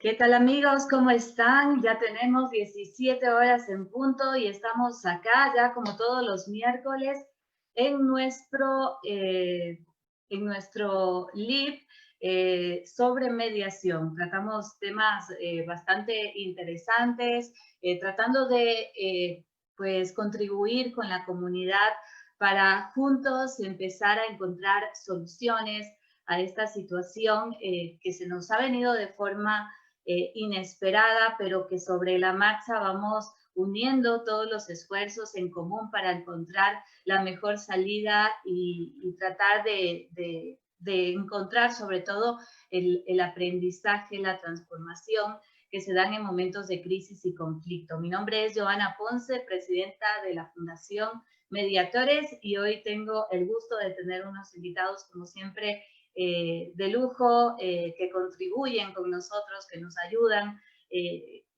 ¿Qué tal amigos? ¿Cómo están? Ya tenemos 17 horas en punto y estamos acá ya como todos los miércoles en nuestro live sobre mediación. Tratamos temas bastante interesantes, tratando de pues contribuir con la comunidad para juntos empezar a encontrar soluciones a esta situación que se nos ha venido de forma inesperada, pero que sobre la marcha vamos uniendo todos los esfuerzos en común para encontrar la mejor salida y tratar de encontrar sobre todo el aprendizaje, la transformación que se dan en momentos de crisis y conflicto. Mi nombre es Joana Ponce, presidenta de la Fundación Mediatores, y hoy tengo el gusto de tener unos invitados, como siempre, de lujo, que contribuyen con nosotros, que nos ayudan,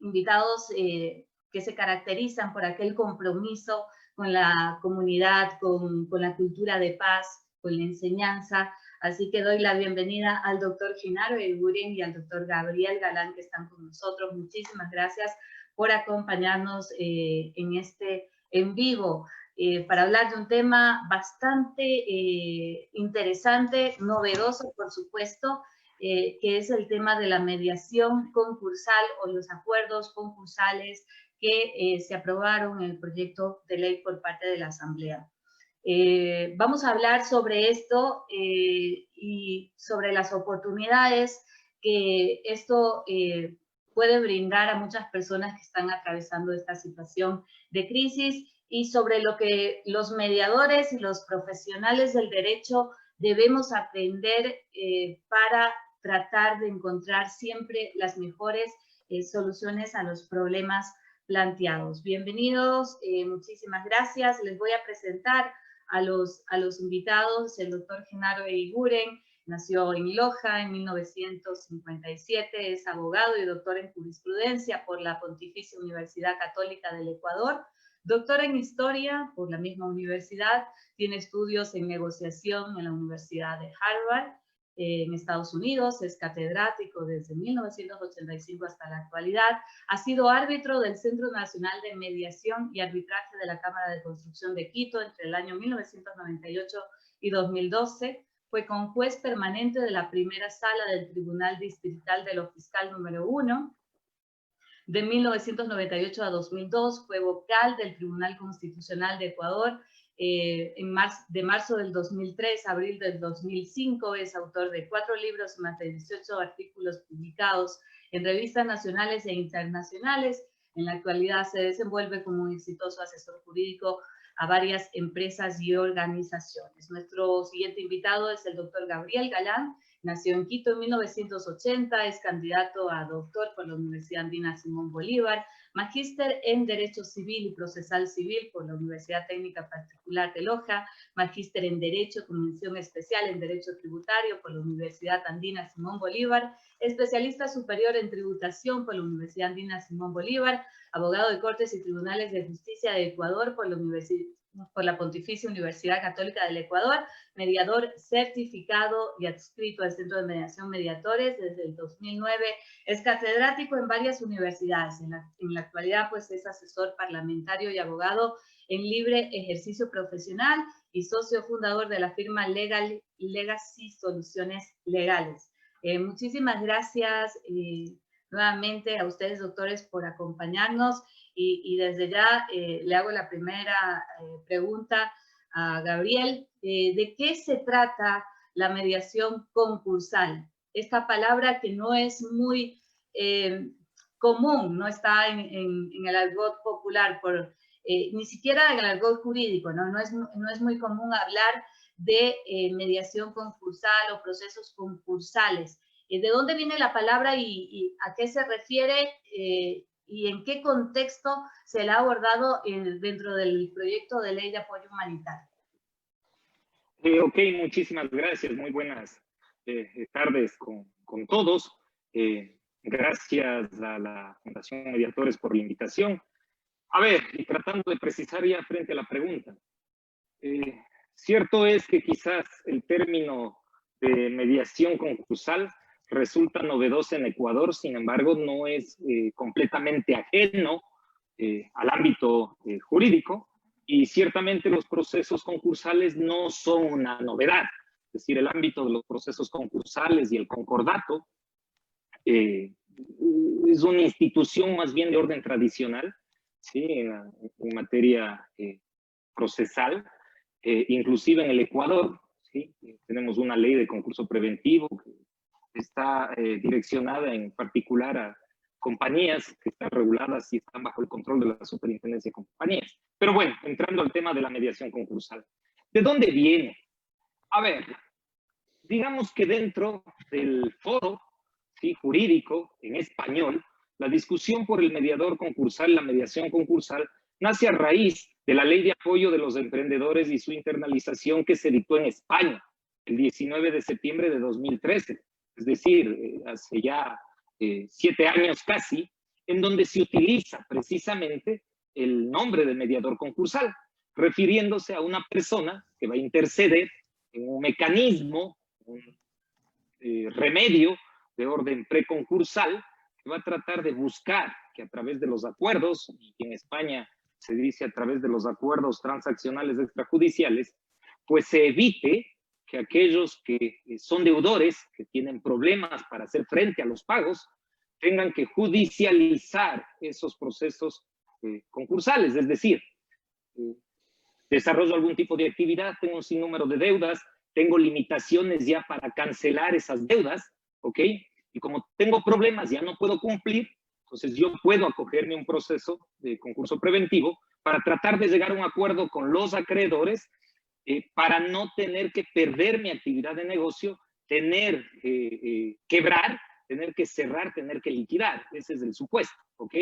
invitados que se caracterizan por aquel compromiso con la comunidad, con la cultura de paz, con la enseñanza. Así que doy la bienvenida al doctor Genaro Eguren y al doctor Gabriel Galán, que están con nosotros. Muchísimas gracias por acompañarnos en este en vivo. Para hablar de un tema bastante interesante, novedoso, por supuesto, que es el tema de la mediación concursal o los acuerdos concursales que se aprobaron en el proyecto de ley por parte de la Asamblea. Vamos a hablar sobre esto y sobre las oportunidades que esto puede brindar a muchas personas que están atravesando esta situación de crisis, y sobre lo que los mediadores y los profesionales del derecho debemos aprender para tratar de encontrar siempre las mejores soluciones a los problemas planteados. Bienvenidos, muchísimas gracias. Les voy a presentar a los invitados. El doctor Genaro Eguren nació en Loja en 1957, es abogado y doctor en jurisprudencia por la Pontificia Universidad Católica del Ecuador, doctor en historia por la misma universidad, tiene estudios en negociación en la Universidad de Harvard, en Estados Unidos, es catedrático desde 1985 hasta la actualidad, ha sido árbitro del Centro Nacional de Mediación y Arbitraje de la Cámara de Construcción de Quito entre el año 1998 y 2012, fue conjuez permanente de la primera sala del Tribunal Distrital de lo Fiscal número 1, de 1998 a 2002, fue vocal del Tribunal Constitucional de Ecuador, de marzo del 2003 a abril del 2005, es autor de 4 libros y más de 18 artículos publicados en revistas nacionales e internacionales. En la actualidad se desenvuelve como un exitoso asesor jurídico a varias empresas y organizaciones. Nuestro siguiente invitado es el doctor Gabriel Galán. Nació en Quito en 1980, es candidato a doctor por la Universidad Andina Simón Bolívar, magíster en Derecho Civil y Procesal Civil por la Universidad Técnica Particular de Loja, magíster en Derecho con mención especial en Derecho Tributario por la Universidad Andina Simón Bolívar, especialista superior en tributación por la Universidad Andina Simón Bolívar, abogado de Cortes y Tribunales de Justicia de Ecuador por la Pontificia Universidad Católica del Ecuador, mediador certificado y adscrito al Centro de Mediación Mediatores desde el 2009, es catedrático en varias universidades. En la actualidad, pues, es asesor parlamentario y abogado en libre ejercicio profesional y socio fundador de la firma Legacy Soluciones Legales. Muchísimas gracias nuevamente a ustedes, doctores, por acompañarnos, y desde ya le hago la primera pregunta a Gabriel. ¿De qué se trata la mediación concursal? Esta palabra que no es muy común, no está en el argot popular, ni siquiera en el argot jurídico, ¿no? No es muy común hablar de mediación concursal o procesos concursales. ¿De dónde viene la palabra y a qué se refiere y en qué contexto se la ha abordado dentro del proyecto de ley de apoyo humanitario? Ok, muchísimas gracias. Muy buenas tardes con todos. Gracias a la Fundación Mediatores por la invitación. A ver, y tratando de precisar ya frente a la pregunta. Cierto es que quizás el término de mediación concursal resulta novedosa en Ecuador, sin embargo, no es completamente ajeno al ámbito jurídico, y ciertamente los procesos concursales no son una novedad. Es decir, el ámbito de los procesos concursales y el concordato es una institución más bien de orden tradicional, ¿sí? En materia procesal, inclusive en el Ecuador, ¿sí? Tenemos una ley de concurso preventivo que está direccionada en particular a compañías que están reguladas y están bajo el control de la superintendencia de compañías. Pero bueno, entrando al tema de la mediación concursal. ¿De dónde viene? A ver, digamos que dentro del foro, ¿sí?, jurídico en español, la discusión por el mediador concursal, la mediación concursal, nace a raíz de la Ley de Apoyo de los Emprendedores y su internalización que se dictó en España el 19 de septiembre de 2013, es decir, hace ya 7 años casi, en donde se utiliza precisamente el nombre de mediador concursal, refiriéndose a una persona que va a interceder en un mecanismo, un remedio de orden preconcursal, que va a tratar de buscar que a través de los acuerdos, y en España se dice a través de los acuerdos transaccionales extrajudiciales, pues se evite que aquellos que son deudores, que tienen problemas para hacer frente a los pagos, tengan que judicializar esos procesos concursales. Es decir, desarrollo algún tipo de actividad, tengo un sinnúmero de deudas, tengo limitaciones ya para cancelar esas deudas, ¿ok? Y como tengo problemas, ya no puedo cumplir, entonces yo puedo acogerme a un proceso de concurso preventivo para tratar de llegar a un acuerdo con los acreedores para no tener que perder mi actividad de negocio, tener quebrar, tener que cerrar, tener que liquidar. Ese es el supuesto, ¿ok?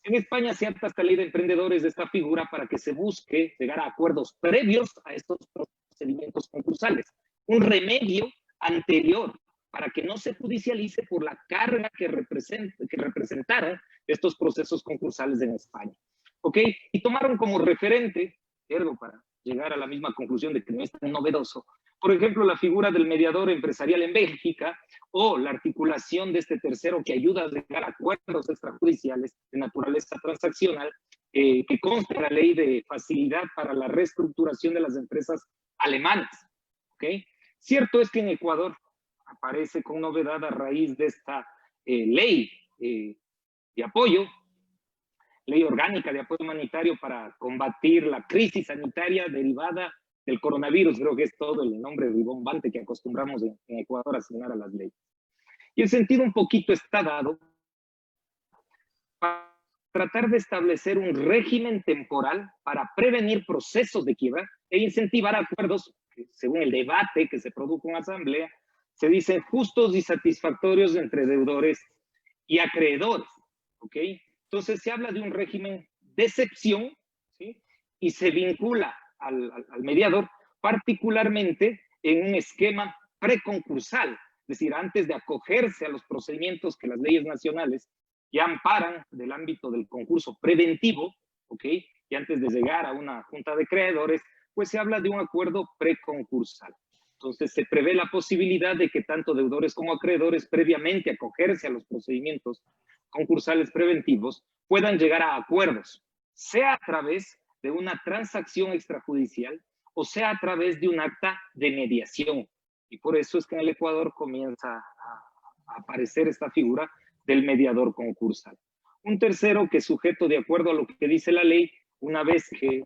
En España se ata esta ley de emprendedores de esta figura para que se busque llegar a acuerdos previos a estos procedimientos concursales. Un remedio anterior para que no se judicialice por la carga que representaron estos procesos concursales en España. ¿Ok? Y tomaron como referente, ergo, para llegar a la misma conclusión de que no es tan novedoso, por ejemplo, la figura del mediador empresarial en Bélgica o la articulación de este tercero que ayuda a llegar a acuerdos extrajudiciales de naturaleza transaccional que consta en la ley de facilidad para la reestructuración de las empresas alemanas. ¿Okay? Cierto es que en Ecuador aparece con novedad a raíz de esta ley de apoyo, ley orgánica de apoyo humanitario para combatir la crisis sanitaria derivada del coronavirus. Creo que es todo el nombre ribombante que acostumbramos en Ecuador a asignar a las leyes. Y el sentido un poquito está dado para tratar de establecer un régimen temporal para prevenir procesos de quiebra e incentivar acuerdos que, según el debate que se produjo en la asamblea, se dicen justos y satisfactorios entre deudores y acreedores. ¿Ok? Entonces se habla de un régimen de excepción, ¿sí?, y se vincula al mediador particularmente en un esquema preconcursal, es decir, antes de acogerse a los procedimientos que las leyes nacionales ya amparan del ámbito del concurso preventivo, ¿ok?, y antes de llegar a una junta de acreedores, pues se habla de un acuerdo preconcursal. Entonces se prevé la posibilidad de que tanto deudores como acreedores, previamente acogerse a los procedimientos concursales preventivos, puedan llegar a acuerdos, sea a través de una transacción extrajudicial o sea a través de un acta de mediación. Y por eso es que en el Ecuador comienza a aparecer esta figura del mediador concursal. Un tercero que, sujeto de acuerdo a lo que dice la ley, una vez que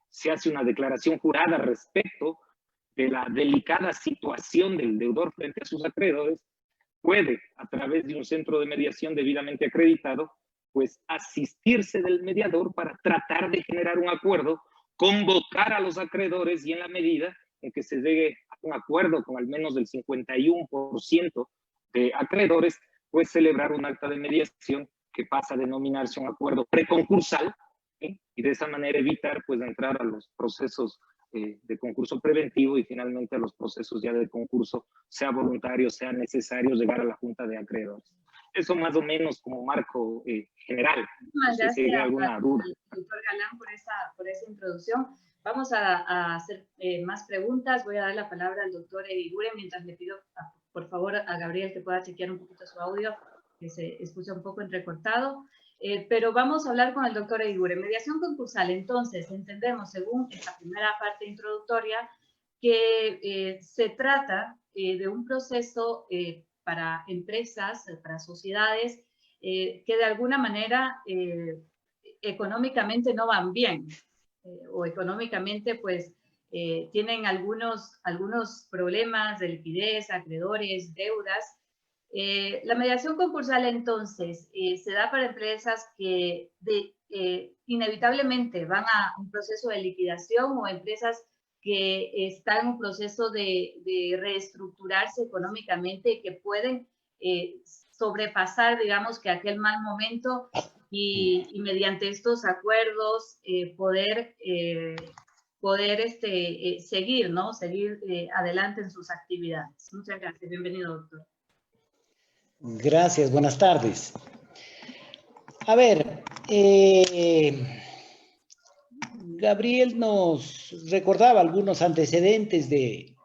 se hace una declaración jurada respecto de la delicada situación del deudor frente a sus acreedores, puede, a través de un centro de mediación debidamente acreditado, pues asistirse del mediador para tratar de generar un acuerdo, convocar a los acreedores y en la medida en que se llegue a un acuerdo con al menos del 51% de acreedores, pues celebrar un acta de mediación que pasa a denominarse un acuerdo preconcursal, ¿sí?, y de esa manera evitar pues entrar a los procesos de concurso preventivo y finalmente a los procesos ya de concurso, sea voluntario, sea necesario llegar a la junta de acreedores. Eso más o menos como marco general. Muchas gracias, si hay alguna duda. doctor Galán, por esa introducción. Vamos a hacer más preguntas. Voy a dar la palabra al doctor Eguiguren mientras le pido por favor, a Gabriel que pueda chequear un poquito su audio, que se escucha un poco entrecortado. Pero vamos a hablar con el doctor Eguiguren. Mediación concursal, entonces, entendemos, según esta primera parte introductoria, que se trata de un proceso para empresas, para sociedades, que de alguna manera económicamente no van bien, o económicamente pues tienen algunos problemas de liquidez, acreedores, deudas. La mediación concursal entonces se da para empresas que inevitablemente van a un proceso de liquidación o empresas que están en un proceso de reestructurarse económicamente y que pueden sobrepasar, digamos, que aquel mal momento y mediante estos acuerdos poder seguir, ¿no? Seguir adelante en sus actividades. Muchas gracias. Bienvenido, doctor. Gracias, buenas tardes. A ver, Gabriel nos recordaba algunos antecedentes de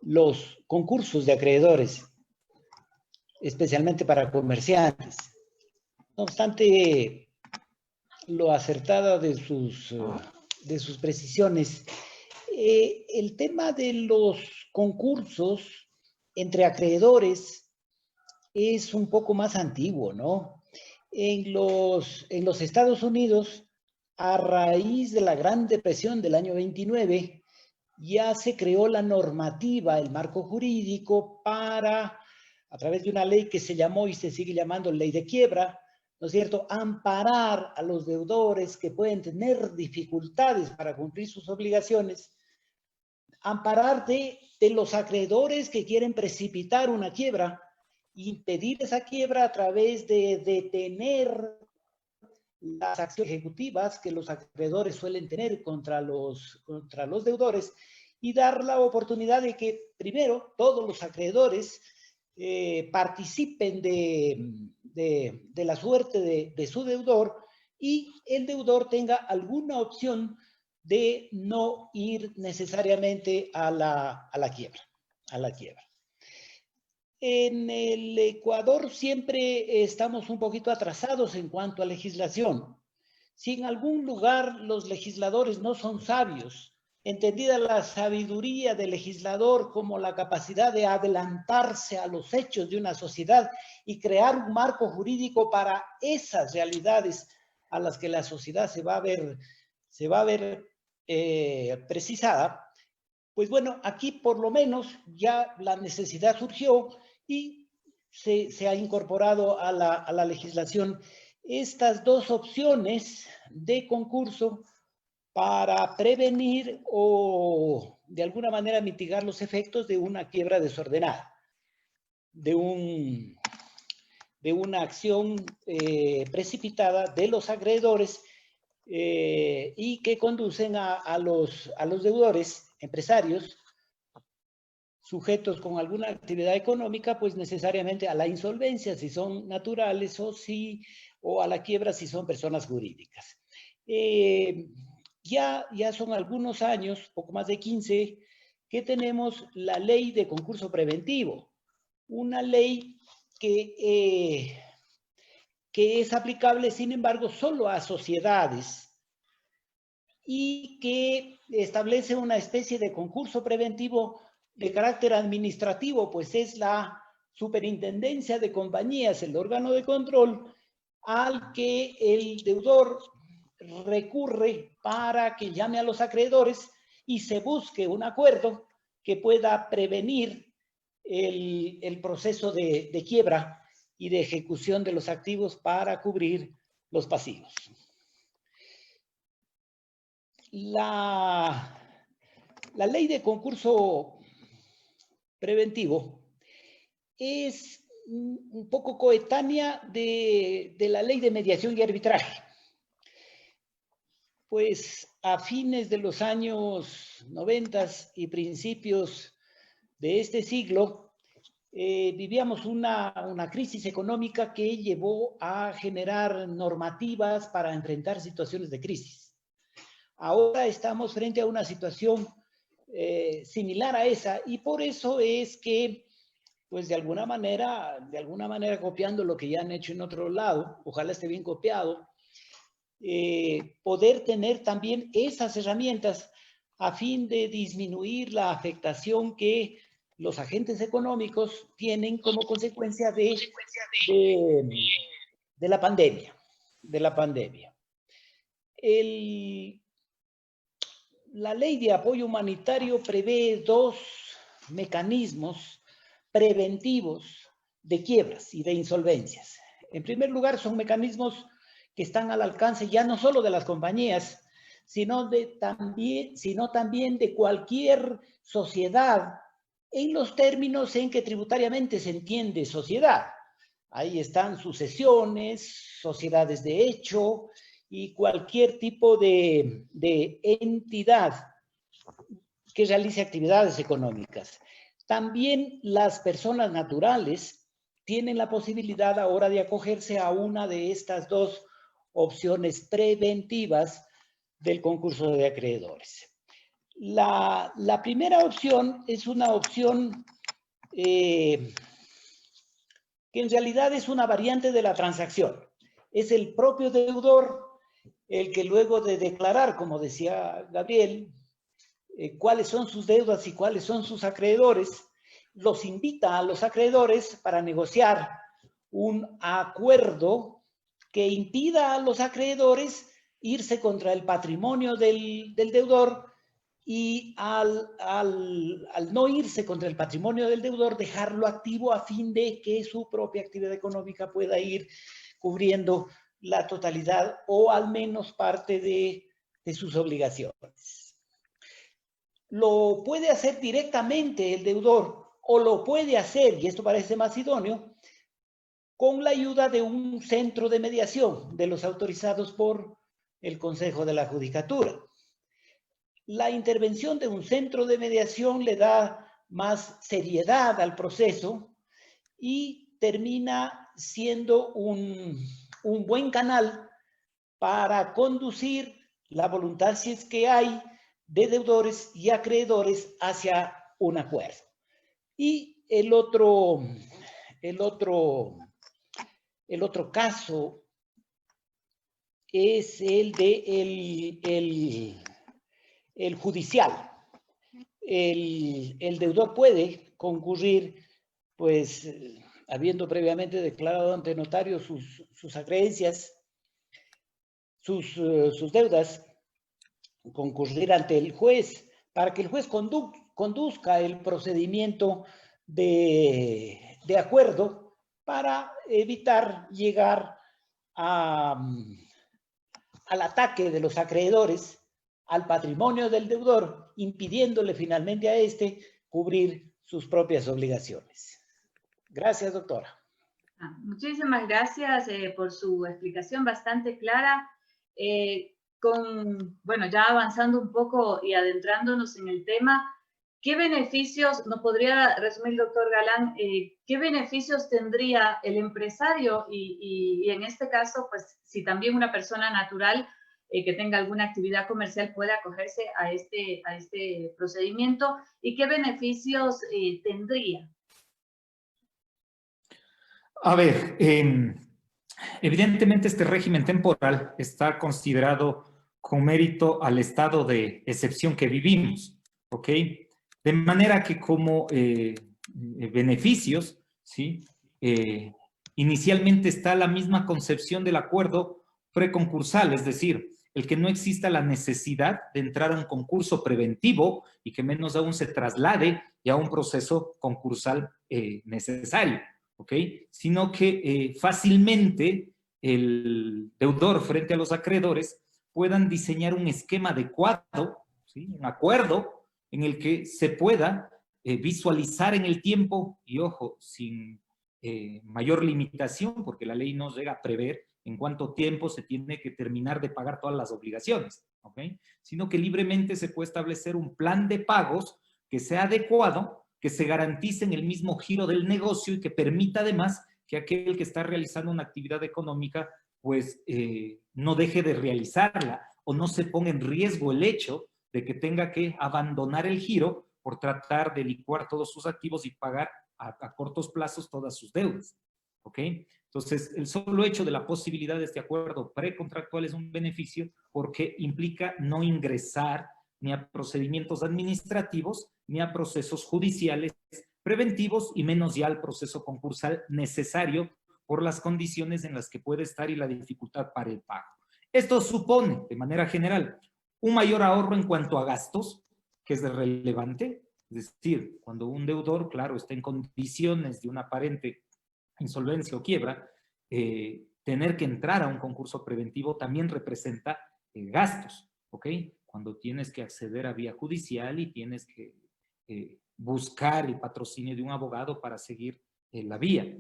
los concursos de acreedores, especialmente para comerciantes. No obstante, lo acertada de sus precisiones, el tema de los concursos entre acreedores es un poco más antiguo, ¿no? En los Estados Unidos, a raíz de la Gran Depresión del año 29, ya se creó la normativa, el marco jurídico para, a través de una ley que se llamó y se sigue llamando ley de quiebra, ¿no es cierto?, amparar a los deudores que pueden tener dificultades para cumplir sus obligaciones, amparar de los acreedores que quieren precipitar una quiebra, impedir esa quiebra a través de detener las acciones ejecutivas que los acreedores suelen tener contra los deudores y dar la oportunidad de que, primero, todos los acreedores participen de la suerte de su deudor y el deudor tenga alguna opción de no ir necesariamente a la quiebra. En el Ecuador siempre estamos un poquito atrasados en cuanto a legislación. Si en algún lugar los legisladores no son sabios, entendida la sabiduría del legislador como la capacidad de adelantarse a los hechos de una sociedad y crear un marco jurídico para esas realidades a las que la sociedad se va a ver precisada, pues bueno, aquí por lo menos ya la necesidad surgió y se ha incorporado a la legislación estas dos opciones de concurso para prevenir o de alguna manera mitigar los efectos de una quiebra desordenada, de una acción precipitada de los acreedores y que conducen a los deudores, empresarios, sujetos con alguna actividad económica, pues necesariamente a la insolvencia si son naturales o a la quiebra si son personas jurídicas. Ya son algunos años, poco más de 15, que tenemos la ley de concurso preventivo, una ley que es aplicable, sin embargo, solo a sociedades y que establece una especie de concurso preventivo de carácter administrativo, pues es la superintendencia de compañías, el órgano de control al que el deudor recurre para que llame a los acreedores y se busque un acuerdo que pueda prevenir el proceso de quiebra y de ejecución de los activos para cubrir los pasivos. La ley de concurso preventivo es un poco coetánea de la ley de mediación y arbitraje. Pues a fines de los años 90 y principios de este siglo, vivíamos una crisis económica que llevó a generar normativas para enfrentar situaciones de crisis. Ahora estamos frente a una situación similar a esa y por eso es que pues de alguna manera copiando lo que ya han hecho en otro lado, ojalá esté bien copiado, poder tener también esas herramientas a fin de disminuir la afectación que los agentes económicos tienen como consecuencia de la pandemia. La ley de apoyo humanitario prevé 2 mecanismos preventivos de quiebras y de insolvencias. En primer lugar, son mecanismos que están al alcance ya no solo de las compañías, sino también de cualquier sociedad en los términos en que tributariamente se entiende sociedad. Ahí están sucesiones, sociedades de hecho y cualquier tipo de entidad que realice actividades económicas. También las personas naturales tienen la posibilidad ahora de acogerse a una de estas 2 opciones preventivas del concurso de acreedores. La primera opción es una opción que en realidad es una variante de la transacción. Es el propio deudor el que luego de declarar, como decía Gabriel, cuáles son sus deudas y cuáles son sus acreedores, los invita a los acreedores para negociar un acuerdo que impida a los acreedores irse contra el patrimonio del deudor y al no irse contra el patrimonio del deudor, dejarlo activo a fin de que su propia actividad económica pueda ir cubriendo la totalidad o al menos parte de sus obligaciones. Lo puede hacer directamente el deudor o lo puede hacer, y esto parece más idóneo, con la ayuda de un centro de mediación de los autorizados por el Consejo de la Judicatura. La intervención de un centro de mediación le da más seriedad al proceso y termina siendo un buen canal para conducir la voluntad, si es que hay, de deudores y acreedores hacia un acuerdo. Y el otro caso es el judicial. El deudor puede concurrir, pues, habiendo previamente declarado ante notario sus acreencias, sus deudas, concurrir ante el juez para que el juez conduzca el procedimiento de acuerdo para evitar llegar al ataque de los acreedores al patrimonio del deudor, impidiéndole finalmente a este cubrir sus propias obligaciones. Gracias, doctora. Muchísimas gracias por su explicación bastante clara. Bueno, ya avanzando un poco y adentrándonos en el tema, ¿qué beneficios, nos podría resumir el doctor Galán, qué beneficios tendría el empresario y en este caso, pues, si también una persona natural que tenga alguna actividad comercial puede acogerse a este procedimiento y qué beneficios tendría? A ver, evidentemente este régimen temporal está considerado con mérito al estado de excepción que vivimos, ¿ok? De manera que como beneficios, ¿sí? Inicialmente está la misma concepción del acuerdo preconcursal, es decir, el que no exista la necesidad de entrar a un concurso preventivo y que menos aún se traslade ya a un proceso concursal necesario, ¿ok? Sino que fácilmente el deudor frente a los acreedores puedan diseñar un esquema adecuado, ¿sí? Un acuerdo en el que se pueda visualizar en el tiempo y, ojo, sin mayor limitación, porque la ley no llega a prever en cuánto tiempo se tiene que terminar de pagar todas las obligaciones, ¿ok? Sino que libremente se puede establecer un plan de pagos que sea adecuado, que se garantice en el mismo giro del negocio y que permita además que aquel que está realizando una actividad económica pues no deje de realizarla o no se ponga en riesgo el hecho de que tenga que abandonar el giro por tratar de licuar todos sus activos y pagar a cortos plazos todas sus deudas. ¿Ok? Entonces, el solo hecho de la posibilidad de este acuerdo precontractual es un beneficio porque implica no ingresar ni a procedimientos administrativos ni a procesos judiciales preventivos y menos ya al proceso concursal necesario por las condiciones en las que puede estar y la dificultad para el pago. Esto supone, de manera general, un mayor ahorro en cuanto a gastos, que es relevante, es decir, cuando un deudor, claro, está en condiciones de una aparente insolvencia o quiebra, tener que entrar a un concurso preventivo también representa gastos, ¿ok? Cuando tienes que acceder a vía judicial y tienes que buscar el patrocinio de un abogado para seguir la vía.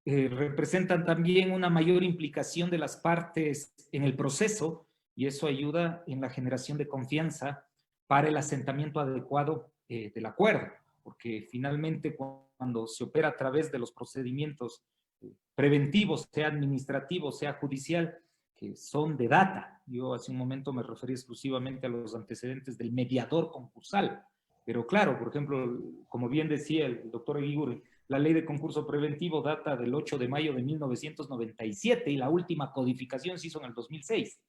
Representan también una mayor implicación de las partes en el proceso y eso ayuda en la generación de confianza para el asentamiento adecuado del acuerdo, porque finalmente cuando se opera a través de los procedimientos preventivos, sea administrativo, sea judicial, que son de data. Yo hace un momento me referí exclusivamente a los antecedentes del mediador concursal, pero claro, por ejemplo, como bien decía el doctor Eguiguren, la ley de concurso preventivo data del 8 de mayo de 1997 y la última codificación se hizo en el 2006.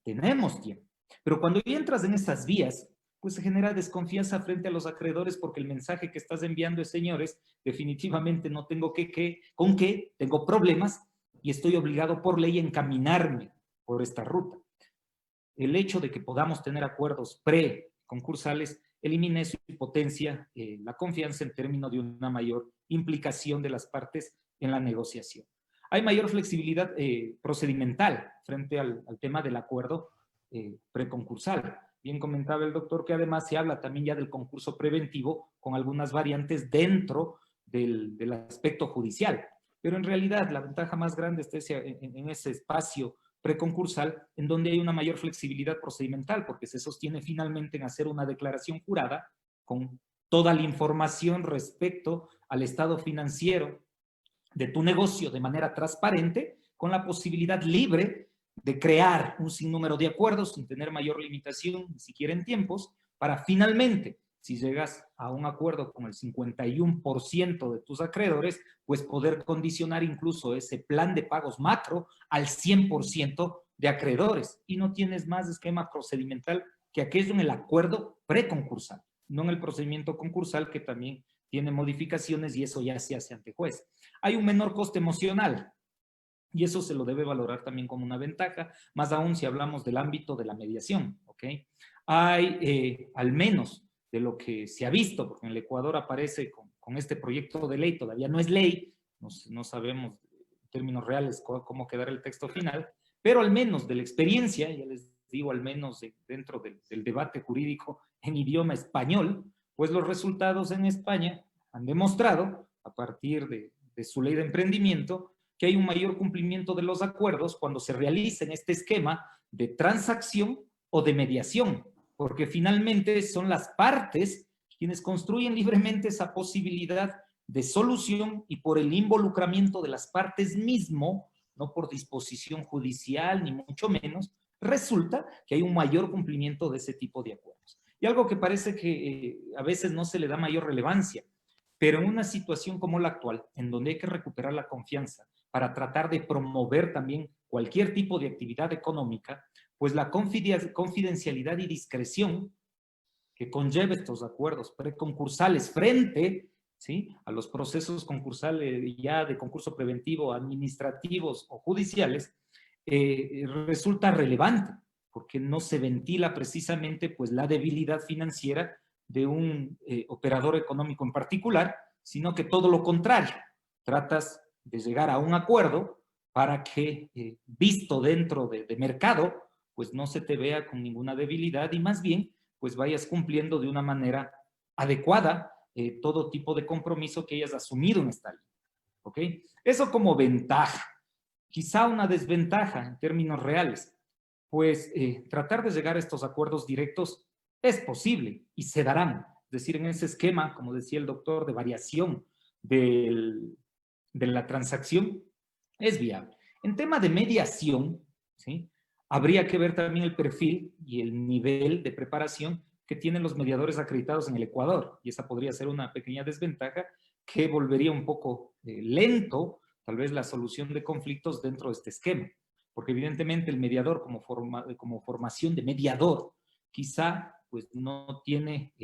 Tenemos tiempo. Pero cuando ya entras en esas vías, pues se genera desconfianza frente a los acreedores porque el mensaje que estás enviando es, señores, definitivamente no tengo con qué, tengo problemas y estoy obligado por ley a encaminarme por esta ruta. El hecho de que podamos tener acuerdos pre-concursales elimina eso y potencia la confianza en términos de una mayor implicación de las partes en la negociación. Hay mayor flexibilidad procedimental frente al tema del acuerdo preconcursal. Bien comentaba el doctor que además se habla también ya del concurso preventivo con algunas variantes dentro del aspecto judicial. Pero en realidad la ventaja más grande está en ese espacio preconcursal en donde hay una mayor flexibilidad procedimental porque se sostiene finalmente en hacer una declaración jurada con toda la información respecto al estado financiero de tu negocio de manera transparente, con la posibilidad libre de crear un sinnúmero de acuerdos sin tener mayor limitación, ni siquiera en tiempos, para finalmente, si llegas a un acuerdo con el 51% de tus acreedores, pues poder condicionar incluso ese plan de pagos macro al 100% de acreedores. Y no tienes más esquema procedimental que aquello en el acuerdo preconcursal, no en el procedimiento concursal que también tiene modificaciones y eso ya se hace ante juez. Hay un menor coste emocional y eso se lo debe valorar también como una ventaja, más aún si hablamos del ámbito de la mediación, ¿ok? Hay, al menos de lo que se ha visto, porque en el Ecuador aparece con este proyecto de ley, todavía no es ley, no sabemos en términos reales cómo quedará el texto final, pero al menos de la experiencia, ya les digo, al menos dentro del debate jurídico en idioma español, pues los resultados en España han demostrado, a partir de su ley de emprendimiento, que hay un mayor cumplimiento de los acuerdos cuando se realiza en este esquema de transacción o de mediación, porque finalmente son las partes quienes construyen libremente esa posibilidad de solución y por el involucramiento de las partes mismo, no por disposición judicial ni mucho menos, resulta que hay un mayor cumplimiento de ese tipo de acuerdos. Y algo que parece que a veces no se le da mayor relevancia, pero en una situación como la actual, en donde hay que recuperar la confianza para tratar de promover también cualquier tipo de actividad económica, pues la confidencialidad y discreción que conlleva estos acuerdos preconcursales frente, ¿sí?, a los procesos concursales ya de concurso preventivo, administrativos o judiciales, resulta relevante, porque no se ventila precisamente pues, la debilidad financiera de un operador económico en particular, sino que todo lo contrario, tratas de llegar a un acuerdo para que, visto dentro de mercado, pues no se te vea con ninguna debilidad y más bien, pues vayas cumpliendo de una manera adecuada todo tipo de compromiso que hayas asumido en esta ley. ¿Ok? Eso como ventaja. Quizá una desventaja en términos reales, pues tratar de llegar a estos acuerdos directos es posible y se darán. Es decir, en ese esquema, como decía el doctor, de variación de la transacción, es viable. En tema de mediación, ¿sí?, habría que ver también el perfil y el nivel de preparación que tienen los mediadores acreditados en el Ecuador, y esa podría ser una pequeña desventaja que volvería un poco lento, tal vez, la solución de conflictos dentro de este esquema, porque evidentemente el mediador como formación de mediador, quizá pues no tiene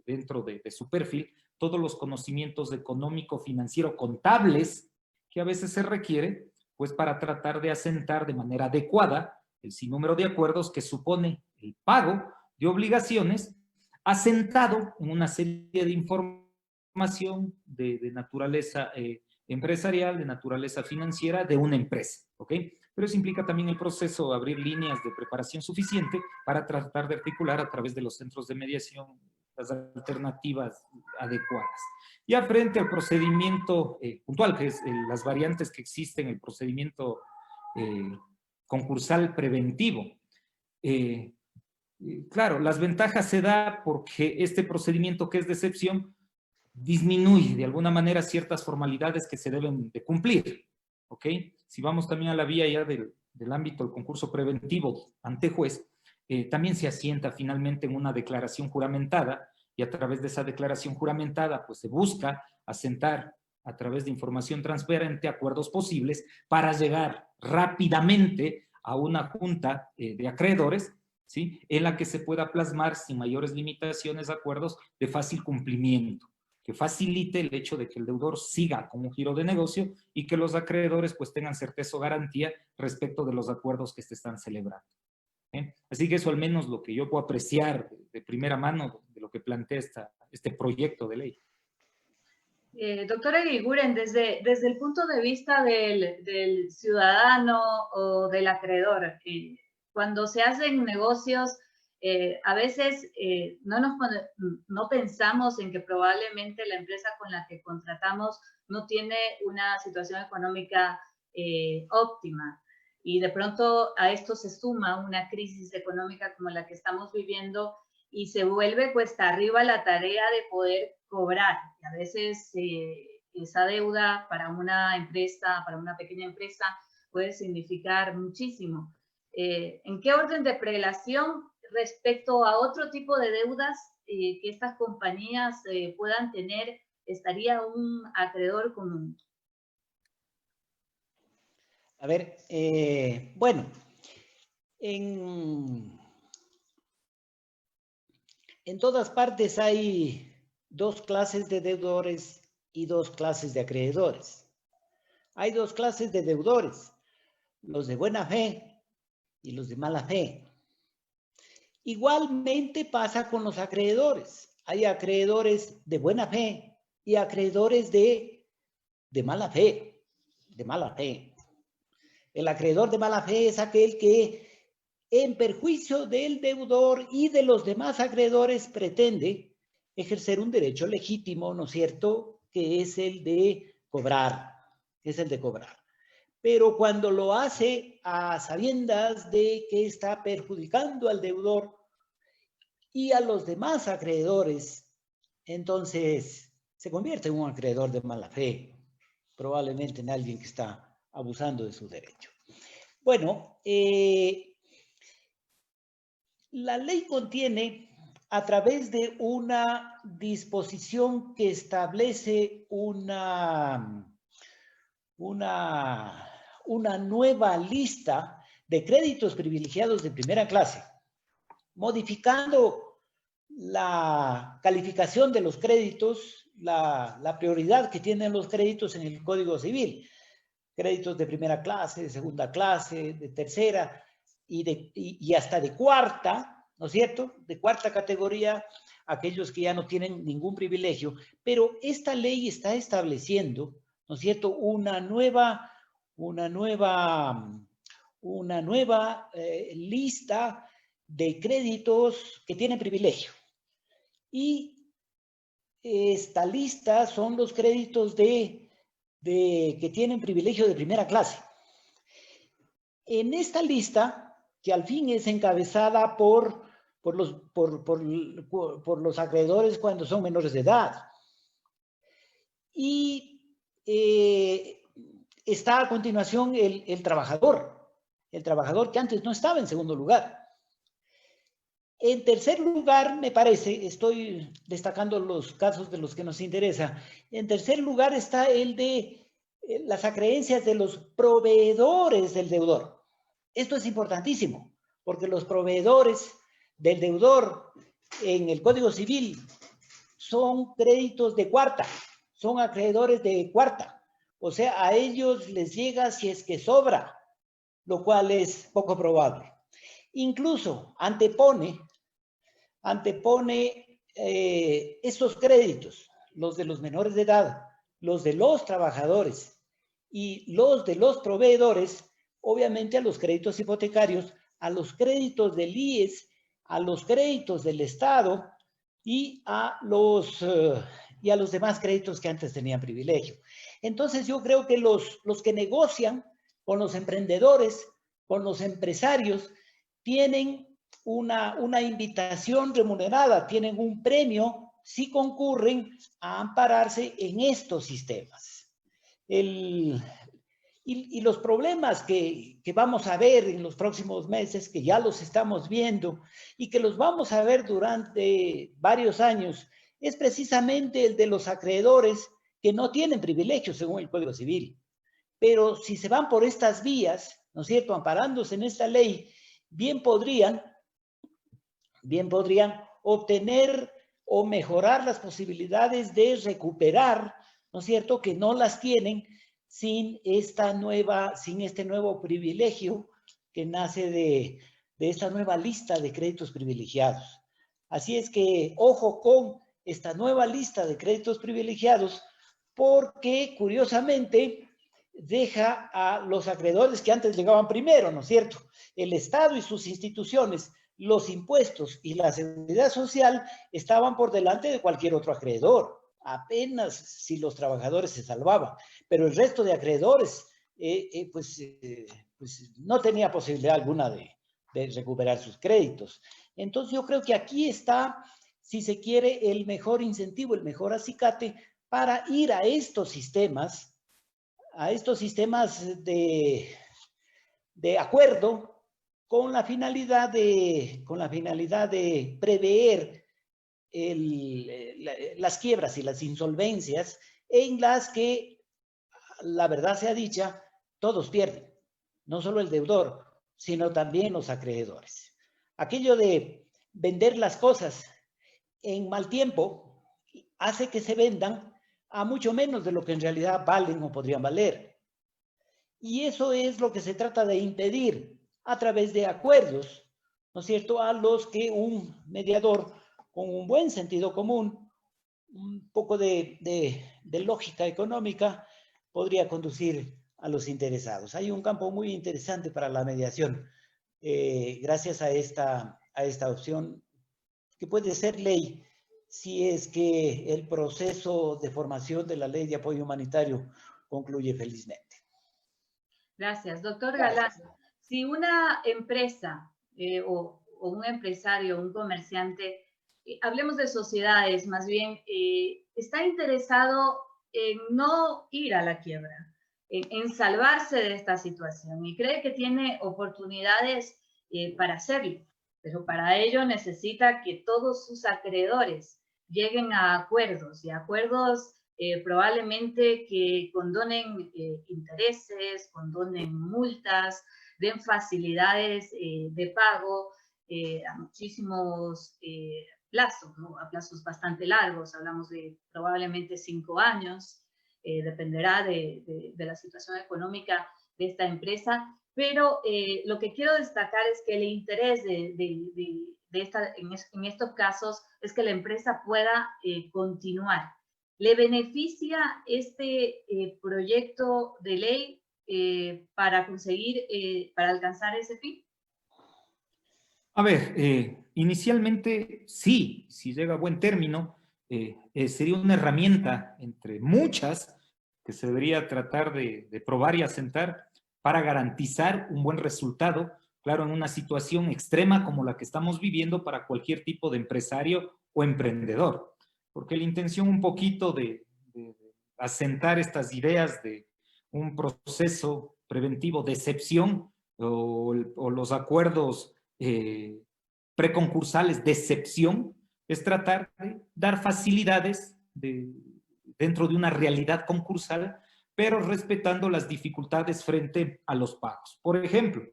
dentro de su perfil todos los conocimientos económico, financiero, contables que a veces se requiere pues para tratar de asentar de manera adecuada el sinnúmero de acuerdos que supone el pago de obligaciones asentado en una serie de información de naturaleza empresarial, de naturaleza financiera de una empresa, ¿ok? Pero eso implica también el proceso de abrir líneas de preparación suficiente para tratar de articular a través de los centros de mediación las alternativas adecuadas. Ya frente al procedimiento puntual, que es las variantes que existen en el procedimiento concursal preventivo. Claro, las ventajas se da porque este procedimiento que es de excepción disminuye de alguna manera ciertas formalidades que se deben de cumplir, ¿ok? Si vamos también a la vía ya del ámbito del concurso preventivo ante juez, también se asienta finalmente en una declaración juramentada, y a través de esa declaración juramentada pues se busca asentar a través de información transparente acuerdos posibles para llegar rápidamente a una junta de acreedores, ¿sí?, en la que se pueda plasmar sin mayores limitaciones acuerdos de fácil cumplimiento, que facilite el hecho de que el deudor siga con un giro de negocio y que los acreedores pues tengan certeza o garantía respecto de los acuerdos que se están celebrando. Así que eso al menos lo que yo puedo apreciar de primera mano de lo que plantea este proyecto de ley. Doctora Eguiguren, desde el punto de vista del ciudadano o del acreedor, cuando se hacen negocios, a veces no pensamos en que probablemente la empresa con la que contratamos no tiene una situación económica óptima. Y de pronto a esto se suma una crisis económica como la que estamos viviendo y se vuelve cuesta arriba la tarea de poder cobrar. Y a veces esa deuda para una empresa, para una pequeña empresa, puede significar muchísimo. ¿En qué orden de prelación respecto a otro tipo de deudas que estas compañías puedan tener estaría un acreedor común? A ver, bueno, en todas partes hay dos clases de deudores y dos clases de acreedores. Hay dos clases de deudores, los de buena fe y los de mala fe. Igualmente pasa con los acreedores. Hay acreedores de buena fe y acreedores de mala fe, de mala fe. El acreedor de mala fe es aquel que, en perjuicio del deudor y de los demás acreedores, pretende ejercer un derecho legítimo, ¿no es cierto?, que es el de cobrar, Pero cuando lo hace a sabiendas de que está perjudicando al deudor y a los demás acreedores, entonces se convierte en un acreedor de mala fe, probablemente en alguien que está abusando de su derecho. Bueno, la ley contiene, a través de una disposición que establece una nueva lista de créditos privilegiados de primera clase, modificando la calificación de los créditos, la prioridad que tienen los créditos en el Código Civil. Créditos de primera clase, de segunda clase, de tercera y hasta de cuarta, ¿no es cierto? De cuarta categoría, aquellos que ya no tienen ningún privilegio. Pero esta ley está estableciendo, ¿no es cierto?, una nueva lista de créditos que tienen privilegio. Y esta lista son los créditos que tienen privilegio de primera clase. En esta lista, que al fin es encabezada por los acreedores cuando son menores de edad, y está a continuación el trabajador que antes no estaba en segundo lugar. En tercer lugar, me parece, estoy destacando los casos de los que nos interesa, en tercer lugar está el de las acreencias de los proveedores del deudor. Esto es importantísimo, porque los proveedores del deudor en el Código Civil son créditos de cuarta, son acreedores de cuarta. O sea, a ellos les llega si es que sobra, lo cual es poco probable. Incluso antepone estos créditos, los de los menores de edad, los de los trabajadores y los de los proveedores, obviamente a los créditos hipotecarios, a los créditos del IES, a los créditos del Estado y a los demás créditos que antes tenían privilegio. Entonces yo creo que los que negocian con los emprendedores, con los empresarios, tienen una invitación remunerada, tienen un premio si concurren a ampararse en estos sistemas. Y los problemas que vamos a ver en los próximos meses, que ya los estamos viendo y que los vamos a ver durante varios años, es precisamente el de los acreedores que no tienen privilegios según el Código Civil. Pero si se van por estas vías, ¿no es cierto?, amparándose en esta ley, bien podrían obtener o mejorar las posibilidades de recuperar, ¿no es cierto?, que no las tienen sin este nuevo privilegio que nace de esta nueva lista de créditos privilegiados. Así es que, ojo con esta nueva lista de créditos privilegiados, porque curiosamente deja a los acreedores que antes llegaban primero, ¿no es cierto? El Estado y sus instituciones, los impuestos y la seguridad social estaban por delante de cualquier otro acreedor, apenas si los trabajadores se salvaban, pero el resto de acreedores pues no tenía posibilidad alguna de recuperar sus créditos. Entonces yo creo que aquí está, si se quiere, el mejor incentivo, el mejor acicate para ir a estos sistemas de acuerdo con la finalidad de prever las quiebras y las insolvencias en las que, la verdad sea dicha, todos pierden, no solo el deudor, sino también los acreedores. Aquello de vender las cosas en mal tiempo hace que se vendan a mucho menos de lo que en realidad valen o podrían valer. Y eso es lo que se trata de impedir a través de acuerdos, ¿no es cierto?, a los que un mediador con un buen sentido común, un poco de lógica económica, podría conducir a los interesados. Hay un campo muy interesante para la mediación, gracias a esta opción, que puede ser ley si es que el proceso de formación de la ley de apoyo humanitario concluye felizmente. Gracias. Doctor Galán, si una empresa o un empresario, un comerciante, hablemos de sociedades más bien, está interesado en no ir a la quiebra, en salvarse de esta situación y cree que tiene oportunidades para hacerlo, pero para ello necesita que todos sus acreedores lleguen a acuerdos y acuerdos probablemente que condonen intereses, condonen multas, den facilidades de pago a muchísimos plazos, ¿no? A plazos bastante largos, hablamos de probablemente 5 años, dependerá de la situación económica de esta empresa, pero lo que quiero destacar es que el interés en estos casos es que la empresa pueda continuar. ¿Le beneficia este proyecto de ley para para alcanzar ese fin? A ver, inicialmente sí, si llega a buen término, sería una herramienta entre muchas que se debería tratar de probar y asentar para garantizar un buen resultado, claro, en una situación extrema como la que estamos viviendo para cualquier tipo de empresario o emprendedor. Porque la intención un poquito de asentar estas ideas de un proceso preventivo de excepción o los acuerdos preconcursales de excepción, es tratar de dar facilidades dentro de una realidad concursal, pero respetando las dificultades frente a los pagos. Por ejemplo,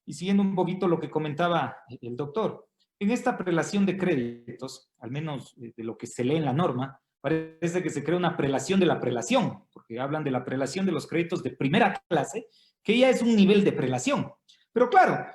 y siguiendo un poquito lo que comentaba el doctor, en esta prelación de créditos, al menos de lo que se lee en la norma, parece que se crea una prelación de la prelación, porque hablan de la prelación de los créditos de primera clase, que ya es un nivel de prelación. Pero claro,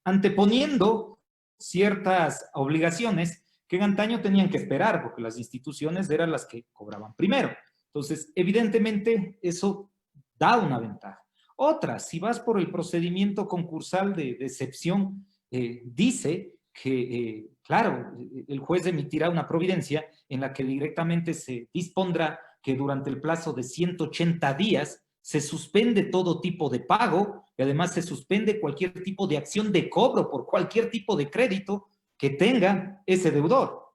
anteponiendo ciertas obligaciones que en antaño tenían que esperar, porque las instituciones eran las que cobraban primero. Entonces, evidentemente, eso da una ventaja. Otra, si vas por el procedimiento concursal de excepción, dice que, claro, el juez emitirá una providencia en la que directamente se dispondrá que durante el plazo de 180 días se suspende todo tipo de pago y además se suspende cualquier tipo de acción de cobro por cualquier tipo de crédito que tenga ese deudor.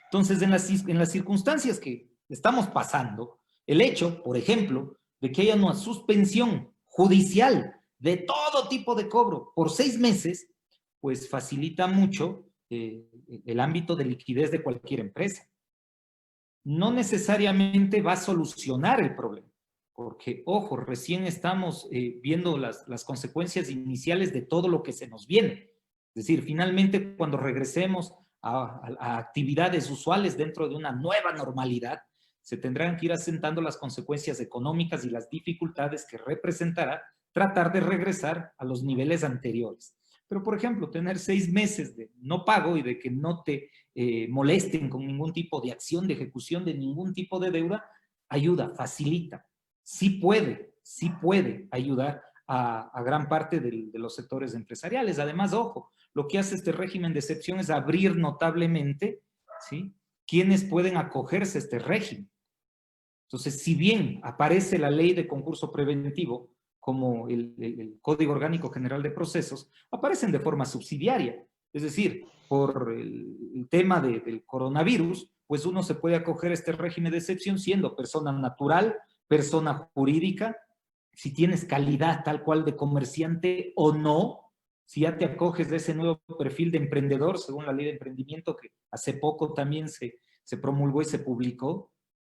Entonces, en las circunstancias que estamos pasando, el hecho, por ejemplo, de que haya una suspensión judicial de todo tipo de cobro por 6 meses, pues facilita mucho el ámbito de liquidez de cualquier empresa. No necesariamente va a solucionar el problema, porque, ojo, recién estamos viendo las consecuencias iniciales de todo lo que se nos viene. Es decir, finalmente, cuando regresemos a actividades usuales dentro de una nueva normalidad, se tendrán que ir asentando las consecuencias económicas y las dificultades que representará tratar de regresar a los niveles anteriores. Pero, por ejemplo, tener 6 meses de no pago y de que no te molesten con ningún tipo de acción de ejecución de ningún tipo de deuda, ayuda, facilita. Sí puede ayudar a gran parte de los sectores empresariales. Además, ojo, lo que hace este régimen de excepción es abrir notablemente, ¿sí?, quienes pueden acogerse a este régimen. Entonces, si bien aparece la ley de concurso preventivo como el Código Orgánico General de Procesos, aparecen de forma subsidiaria. Es decir, por el tema del coronavirus, pues uno se puede acoger a este régimen de excepción siendo persona natural, persona jurídica, si tienes calidad tal cual de comerciante o no, si ya te acoges de ese nuevo perfil de emprendedor, según la ley de emprendimiento que hace poco también se promulgó y se publicó.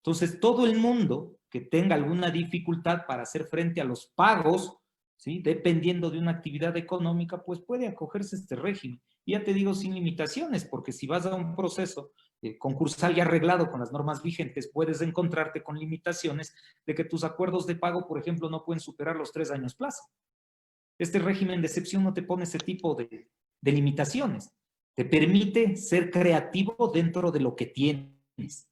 Entonces, todo el mundo que tenga alguna dificultad para hacer frente a los pagos, ¿sí?, dependiendo de una actividad económica, pues puede acogerse a este régimen. Y ya te digo, sin limitaciones, porque si vas a un proceso concursal y arreglado con las normas vigentes, puedes encontrarte con limitaciones de que tus acuerdos de pago, por ejemplo, no pueden superar los 3 años plazo. Este régimen de excepción no te pone ese tipo de limitaciones. Te permite ser creativo dentro de lo que tienes.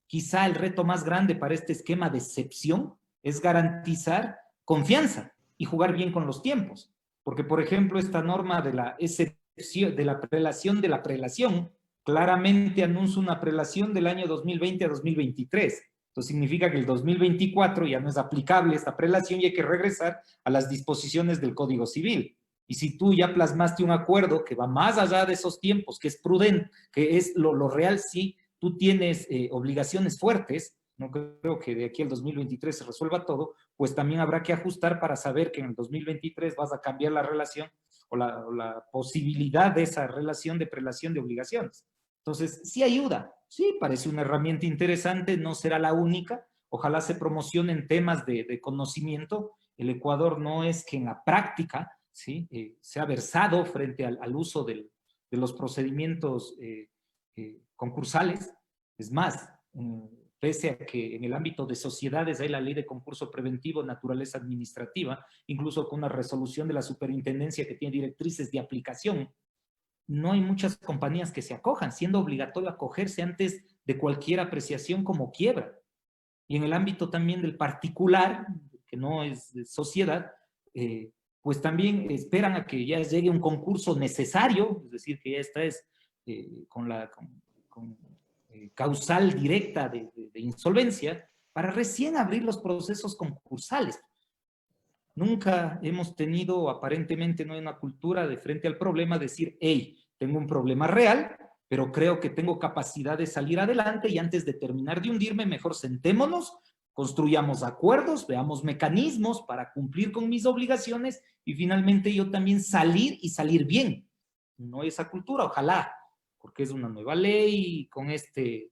Quizá el reto más grande para este esquema de excepción es garantizar confianza y jugar bien con los tiempos. Porque, por ejemplo, esta norma de la excepción, de la prelación de la prelación, claramente anuncia una prelación del año 2020 a 2023. Esto significa que el 2024 ya no es aplicable esta prelación y hay que regresar a las disposiciones del Código Civil. Y si tú ya plasmaste un acuerdo que va más allá de esos tiempos, que es prudente, que es lo real, sí, tú tienes obligaciones fuertes, no creo que de aquí al 2023 se resuelva todo, pues también habrá que ajustar para saber que en el 2023 vas a cambiar la relación o la posibilidad de esa relación de prelación de obligaciones. Entonces, sí ayuda, sí, parece una herramienta interesante, no será la única, ojalá se promocionen temas de conocimiento. El Ecuador no es que en la práctica, ¿sí?, sea versado frente al uso de los procedimientos concursales. Es más, pese a que en el ámbito de sociedades hay la ley de concurso preventivo, naturaleza administrativa, incluso con una resolución de la superintendencia que tiene directrices de aplicación, no hay muchas compañías que se acojan, siendo obligatorio acogerse antes de cualquier apreciación como quiebra. Y en el ámbito también del particular, que no es de sociedad, pues también esperan a que ya llegue un concurso necesario, es decir, que ya esta es con causal directa de insolvencia, para recién abrir los procesos concursales. Nunca hemos tenido, aparentemente no hay una cultura de frente al problema, decir, hey, tengo un problema real, pero creo que tengo capacidad de salir adelante y antes de terminar de hundirme, mejor sentémonos, construyamos acuerdos, veamos mecanismos para cumplir con mis obligaciones y finalmente yo también salir y salir bien. no hay esa cultura, ojalá, porque es una nueva ley con este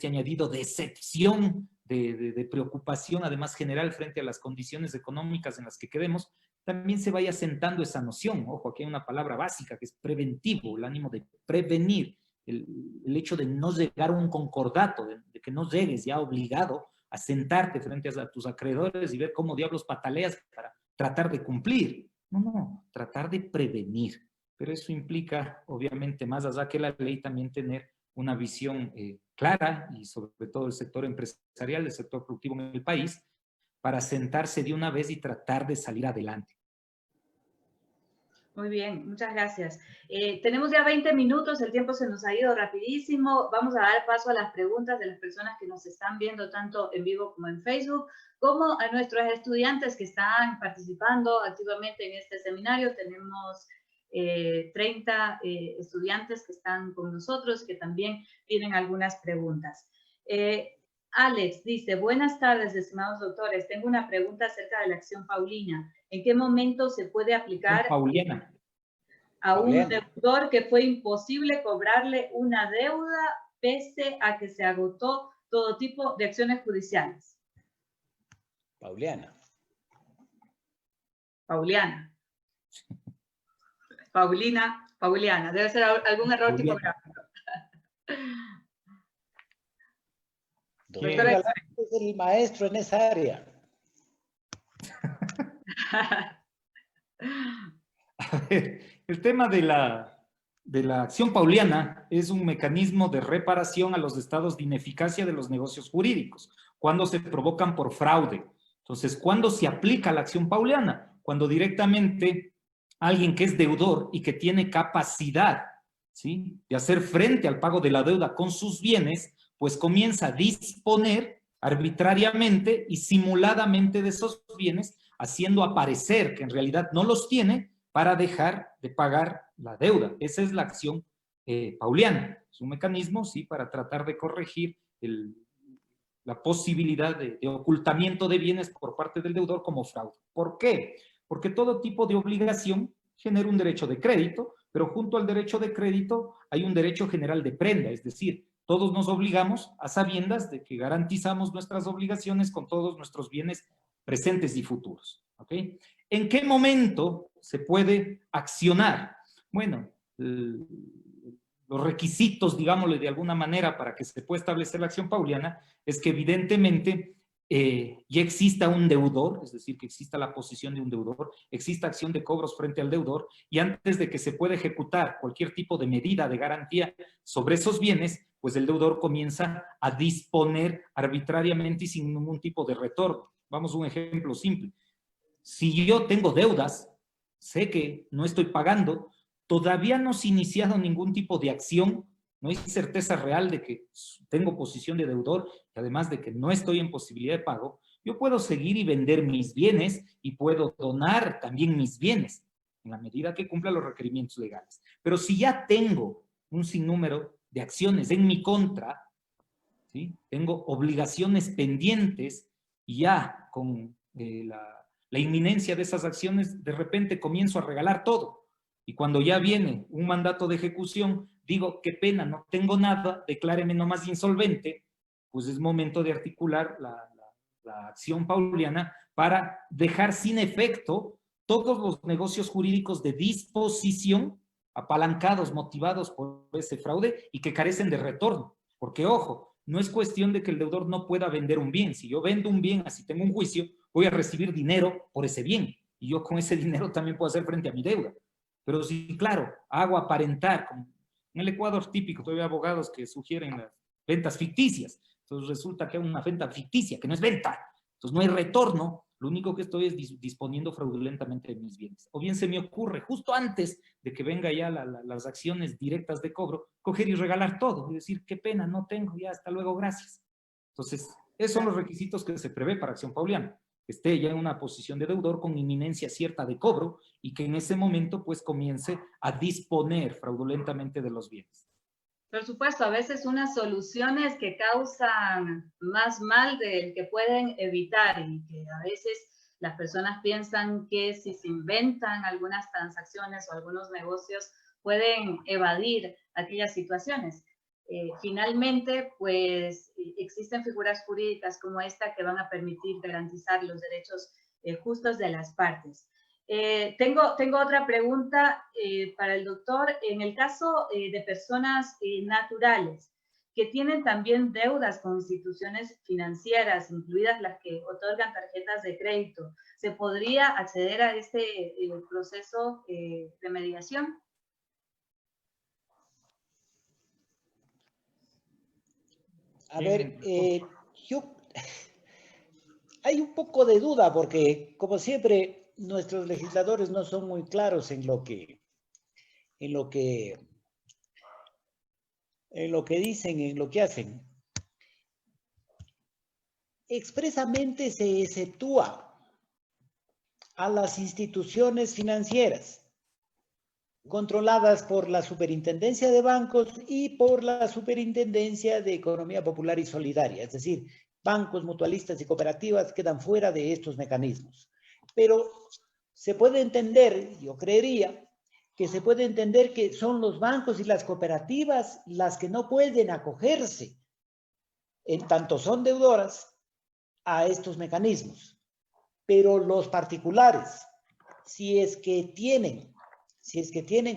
añadido de excepción, de preocupación, además general, frente a las condiciones económicas en las que quedemos, también se vaya sentando esa noción. Ojo, aquí hay una palabra básica que es preventivo, el ánimo de prevenir, el hecho de no llegar a un concordato, de que no llegues ya obligado a sentarte frente a tus acreedores y ver cómo diablos pataleas para tratar de cumplir. No, tratar de prevenir. Pero eso implica, obviamente, más allá que la ley, también tener una visión clara, y sobre todo el sector empresarial, el sector productivo en el país, para sentarse de una vez y tratar de salir adelante. Muy bien, muchas gracias. Tenemos ya 20 minutos, el tiempo se nos ha ido rapidísimo. Vamos a dar paso a las preguntas de las personas que nos están viendo tanto en vivo como en Facebook, como a nuestros estudiantes que están participando activamente en este seminario. Tenemos 30 estudiantes que están con nosotros, que también tienen algunas preguntas. Alex dice, buenas tardes, estimados doctores. Tengo una pregunta acerca de la acción paulina. ¿En qué momento se puede aplicar a un deudor que fue imposible cobrarle una deuda pese a que se agotó todo tipo de acciones judiciales? Pauliana. Pauliana. Debe ser algún error tipográfico. Doctor Galán es el maestro en esa área. A ver, el tema de la acción pauliana es un mecanismo de reparación a los estados de ineficacia de los negocios jurídicos, cuando se provocan por fraude. Entonces, ¿cuándo se aplica la acción pauliana? Cuando directamente alguien que es deudor y que tiene capacidad, ¿sí?, de hacer frente al pago de la deuda con sus bienes, pues comienza a disponer arbitrariamente y simuladamente de esos bienes, haciendo aparecer que en realidad no los tiene para dejar de pagar la deuda. Esa es la acción pauliana. Es un mecanismo, sí, para tratar de corregir la posibilidad de ocultamiento de bienes por parte del deudor como fraude. ¿Por qué? Porque todo tipo de obligación genera un derecho de crédito, pero junto al derecho de crédito hay un derecho general de prenda, es decir, todos nos obligamos a sabiendas de que garantizamos nuestras obligaciones con todos nuestros bienes presentes y futuros. ¿Ok? ¿En qué momento se puede accionar? Bueno, los requisitos, digámosle de alguna manera, para que se pueda establecer la acción pauliana, es que evidentemente ya exista un deudor, es decir, que exista la posición de un deudor, exista acción de cobros frente al deudor, y antes de que se pueda ejecutar cualquier tipo de medida de garantía sobre esos bienes, pues el deudor comienza a disponer arbitrariamente y sin ningún tipo de retorno. Vamos a un ejemplo simple. Si yo tengo deudas, sé que no estoy pagando, todavía no se ha iniciado ningún tipo de acción, no hay certeza real de que tengo posición de deudor, y además de que no estoy en posibilidad de pago, yo puedo seguir y vender mis bienes y puedo donar también mis bienes, en la medida que cumpla los requerimientos legales. Pero si ya tengo un sinnúmero de acciones en mi contra, ¿sí?, tengo obligaciones pendientes, y ya con la inminencia de esas acciones, de repente comienzo a regalar todo. Y cuando ya viene un mandato de ejecución, digo, qué pena, no tengo nada, decláreme nomás insolvente, pues es momento de articular la acción pauliana para dejar sin efecto todos los negocios jurídicos de disposición, apalancados, motivados por ese fraude y que carecen de retorno. Porque, ojo, no es cuestión de que el deudor no pueda vender un bien. Si yo vendo un bien, así tengo un juicio, voy a recibir dinero por ese bien. Y yo con ese dinero también puedo hacer frente a mi deuda. Pero si, claro, hago aparentar, como en el Ecuador típico, todavía hay abogados que sugieren las ventas ficticias. Entonces resulta que hay una venta ficticia, que no es venta. Entonces no hay retorno. Lo único que estoy es disponiendo fraudulentamente de mis bienes. O bien se me ocurre, justo antes de que venga ya las acciones directas de cobro, coger y regalar todo. Y decir, qué pena, no tengo, ya, hasta luego, gracias. Entonces, esos son los requisitos que se prevé para acción pauliana. Que esté ya en una posición de deudor con inminencia cierta de cobro y que en ese momento pues comience a disponer fraudulentamente de los bienes. Por supuesto, a veces unas soluciones que causan más mal del que pueden evitar, y que a veces las personas piensan que si se inventan algunas transacciones o algunos negocios pueden evadir aquellas situaciones. Finalmente, pues existen figuras jurídicas como esta que van a permitir garantizar los derechos justos de las partes. Tengo otra pregunta para el doctor. En el caso de personas naturales que tienen también deudas con instituciones financieras, incluidas las que otorgan tarjetas de crédito, ¿se podría acceder a este proceso de mediación? A ver, hay un poco de duda porque, como siempre, nuestros legisladores no son muy claros en lo que dicen, en lo que hacen. Expresamente se exceptúa a las instituciones financieras controladas por la Superintendencia de Bancos y por la Superintendencia de Economía Popular y Solidaria, es decir, bancos, mutualistas y cooperativas quedan fuera de estos mecanismos. Pero se puede entender, yo creería, que se puede entender que son los bancos y las cooperativas las que no pueden acogerse, en tanto son deudoras, a estos mecanismos. Pero los particulares, si es que tienen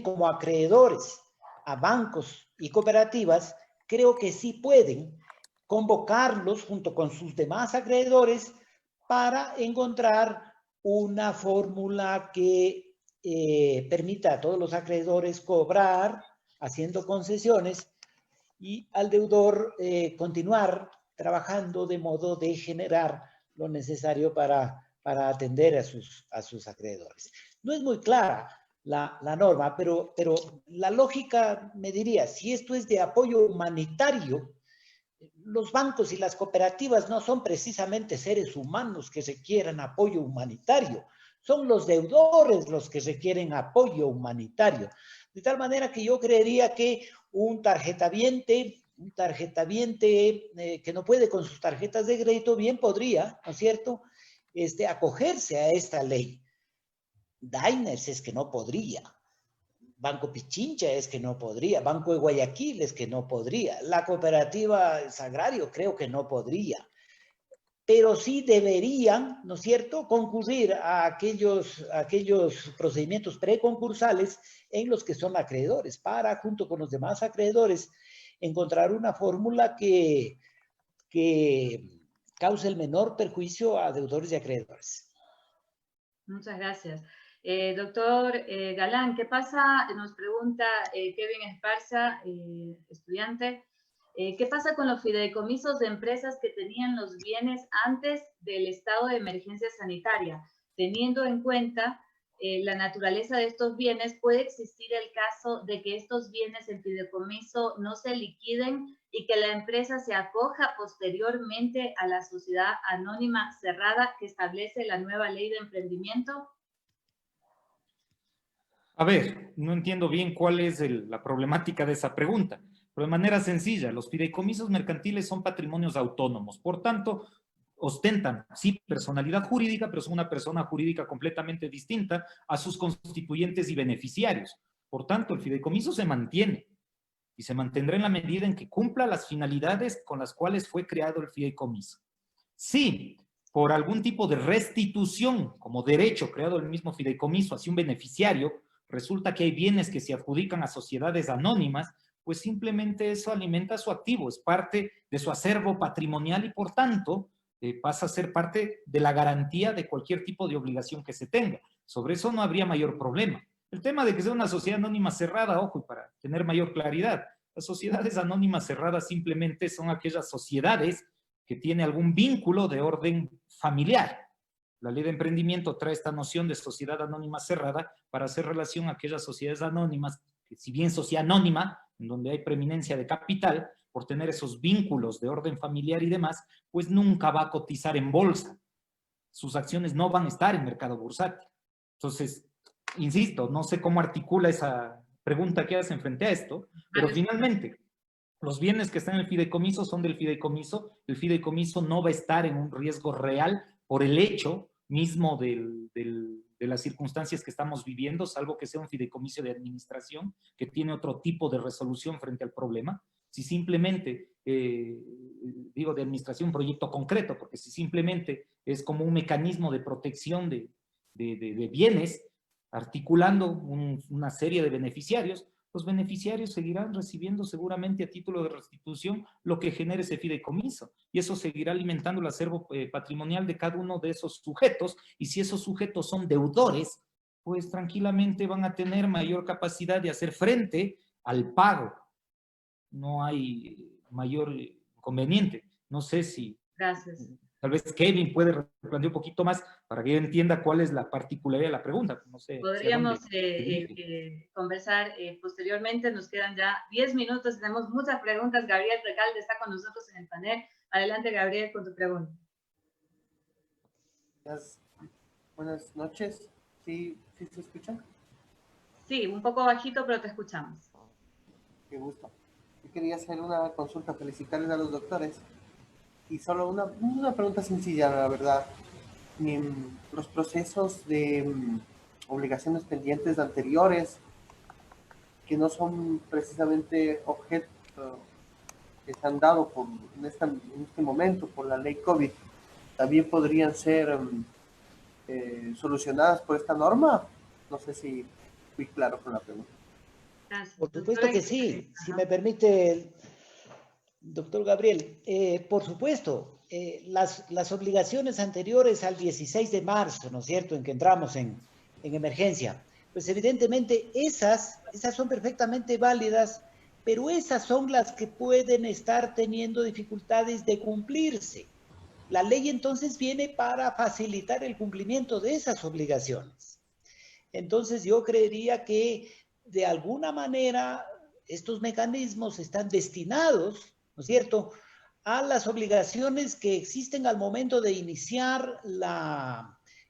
como acreedores a bancos y cooperativas, creo que sí pueden convocarlos junto con sus demás acreedores para encontrar una fórmula que permita a todos los acreedores cobrar haciendo concesiones y al deudor continuar trabajando de modo de generar lo necesario para atender a sus acreedores. No es muy clara la norma, pero la lógica me diría, si esto es de apoyo humanitario, los bancos y las cooperativas no son precisamente seres humanos que requieran apoyo humanitario, son los deudores los que requieren apoyo humanitario. De tal manera que yo creería que un tarjetaviente que no puede con sus tarjetas de crédito bien podría, ¿no es cierto?, acogerse a esta ley. Diners es que no podría. Banco Pichincha es que no podría. Banco de Guayaquil es que no podría. La cooperativa Sagrario creo que no podría. Pero sí deberían, ¿no es cierto?, concurrir a aquellos procedimientos preconcursales en los que son acreedores, para, junto con los demás acreedores, encontrar una fórmula que cause el menor perjuicio a deudores y acreedores. Muchas gracias. Doctor Galán, ¿qué pasa? Nos pregunta Kevin Esparza, estudiante. ¿Qué pasa con los fideicomisos de empresas que tenían los bienes antes del estado de emergencia sanitaria? Teniendo en cuenta la naturaleza de estos bienes, ¿puede existir el caso de que estos bienes en fideicomiso no se liquiden y que la empresa se acoja posteriormente a la sociedad anónima cerrada que establece la nueva ley de emprendimiento? A ver, no entiendo bien cuál es la problemática de esa pregunta, pero de manera sencilla, los fideicomisos mercantiles son patrimonios autónomos, por tanto, ostentan, sí, personalidad jurídica, pero son una persona jurídica completamente distinta a sus constituyentes y beneficiarios. Por tanto, el fideicomiso se mantiene y se mantendrá en la medida en que cumpla las finalidades con las cuales fue creado el fideicomiso. Sí, por algún tipo de restitución como derecho creado el mismo fideicomiso hacia un beneficiario, resulta que hay bienes que se adjudican a sociedades anónimas, pues simplemente eso alimenta su activo, es parte de su acervo patrimonial y por tanto pasa a ser parte de la garantía de cualquier tipo de obligación que se tenga. Sobre eso no habría mayor problema. El tema de que sea una sociedad anónima cerrada, ojo, y para tener mayor claridad, las sociedades anónimas cerradas simplemente son aquellas sociedades que tienen algún vínculo de orden familiar. La ley de emprendimiento trae esta noción de sociedad anónima cerrada para hacer relación a aquellas sociedades anónimas que, si bien sociedad anónima, en donde hay preeminencia de capital, por tener esos vínculos de orden familiar y demás, pues nunca va a cotizar en bolsa. Sus acciones no van a estar en mercado bursátil. Entonces, insisto, no sé cómo articula esa pregunta que hacen frente a esto, pero finalmente, los bienes que están en el fideicomiso son del fideicomiso. El fideicomiso no va a estar en un riesgo real por el hecho mismo de de las circunstancias que estamos viviendo, salvo que sea un fideicomiso de administración que tiene otro tipo de resolución frente al problema. Si simplemente, digo de administración, un proyecto concreto, porque si simplemente es como un mecanismo de protección de bienes, articulando una serie de beneficiarios, los beneficiarios seguirán recibiendo seguramente a título de restitución lo que genere ese fideicomiso, y eso seguirá alimentando el acervo patrimonial de cada uno de esos sujetos, y si esos sujetos son deudores, pues tranquilamente van a tener mayor capacidad de hacer frente al pago. No hay mayor inconveniente. No sé si... Gracias. Tal vez Kevin puede replantear un poquito más para que yo entienda cuál es la particularidad de la pregunta. No sé. Podríamos conversar posteriormente. Nos quedan ya 10 minutos. Tenemos muchas preguntas. Gabriel Recalde está con nosotros en el panel. Adelante, Gabriel, con tu pregunta. Buenas noches. ¿Sí se escucha? Sí, un poco bajito, pero te escuchamos. Qué gusto. Yo quería hacer una consulta, felicitarles a los doctores. Y solo una pregunta sencilla, la verdad. Los procesos de obligaciones pendientes anteriores, que no son precisamente objeto que se han dado en este momento por la ley COVID, también podrían ser solucionadas por esta norma. No sé si fui claro con la pregunta. Gracias. Por supuesto que sí. Si me permite, doctor Gabriel, por supuesto, las obligaciones anteriores al 16 de marzo, ¿no es cierto?, en que entramos en emergencia, pues evidentemente esas son perfectamente válidas, pero esas son las que pueden estar teniendo dificultades de cumplirse. La ley entonces viene para facilitar el cumplimiento de esas obligaciones. Entonces yo creería que de alguna manera estos mecanismos están destinados, ¿no es cierto?, a las obligaciones que existen al momento de iniciar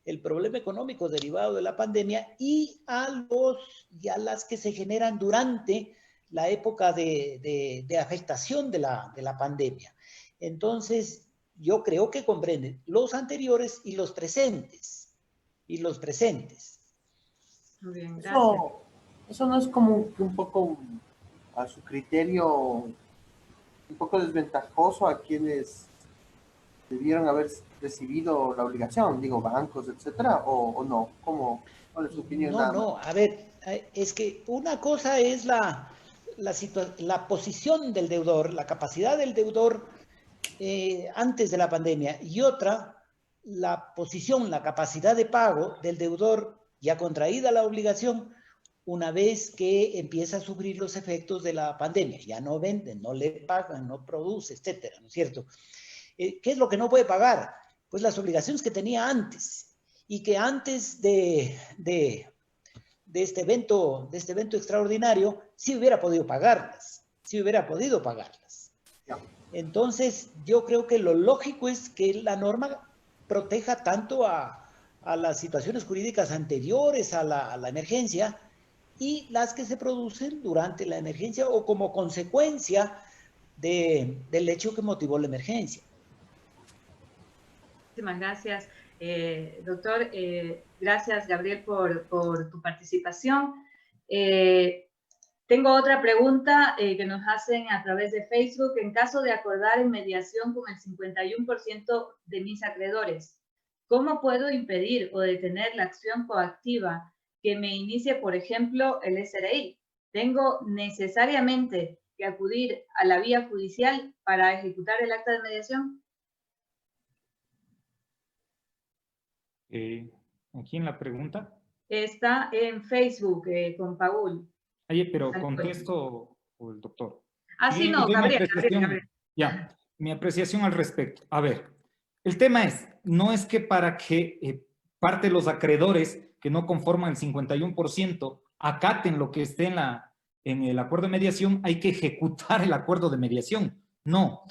el problema económico derivado de la pandemia y a las que se generan durante la época de afectación de la pandemia. Entonces, yo creo que comprenden los anteriores y los presentes. Muy bien, gracias. Eso no es como un poco, a su criterio, un poco desventajoso a quienes debieron haber recibido la obligación, digo, bancos, etcétera, o no. ¿Cuál es su opinión? No, a ver, es que una cosa es la posición del deudor, la capacidad del deudor antes de la pandemia, y otra, la posición, la capacidad de pago del deudor ya contraída la obligación una vez que empieza a sufrir los efectos de la pandemia. Ya no venden, no le pagan, no produce, etcétera, ¿no es cierto? ¿Qué es lo que no puede pagar? Pues las obligaciones que tenía antes, y que antes de este evento extraordinario sí hubiera podido pagarlas. Entonces, yo creo que lo lógico es que la norma proteja tanto a las situaciones jurídicas anteriores a la emergencia y las que se producen durante la emergencia o como consecuencia del hecho que motivó la emergencia. Muchísimas gracias, doctor. Gracias, Gabriel, por tu participación. Tengo otra pregunta que nos hacen a través de Facebook. En caso de acordar en mediación con el 51% de mis acreedores, ¿cómo puedo impedir o detener la acción coactiva que me inicie, por ejemplo, el SRI? ¿Tengo necesariamente que acudir a la vía judicial para ejecutar el acta de mediación? ¿Aquí en la pregunta? Está en Facebook con Paul. Oye, pero contesto o el doctor. Sí, no, Gabriel. Ya, mi apreciación al respecto. A ver, el tema no es que para que parte de los acreedores que no conforman el 51% acaten lo que esté en el acuerdo de mediación, hay que ejecutar el acuerdo de mediación. No,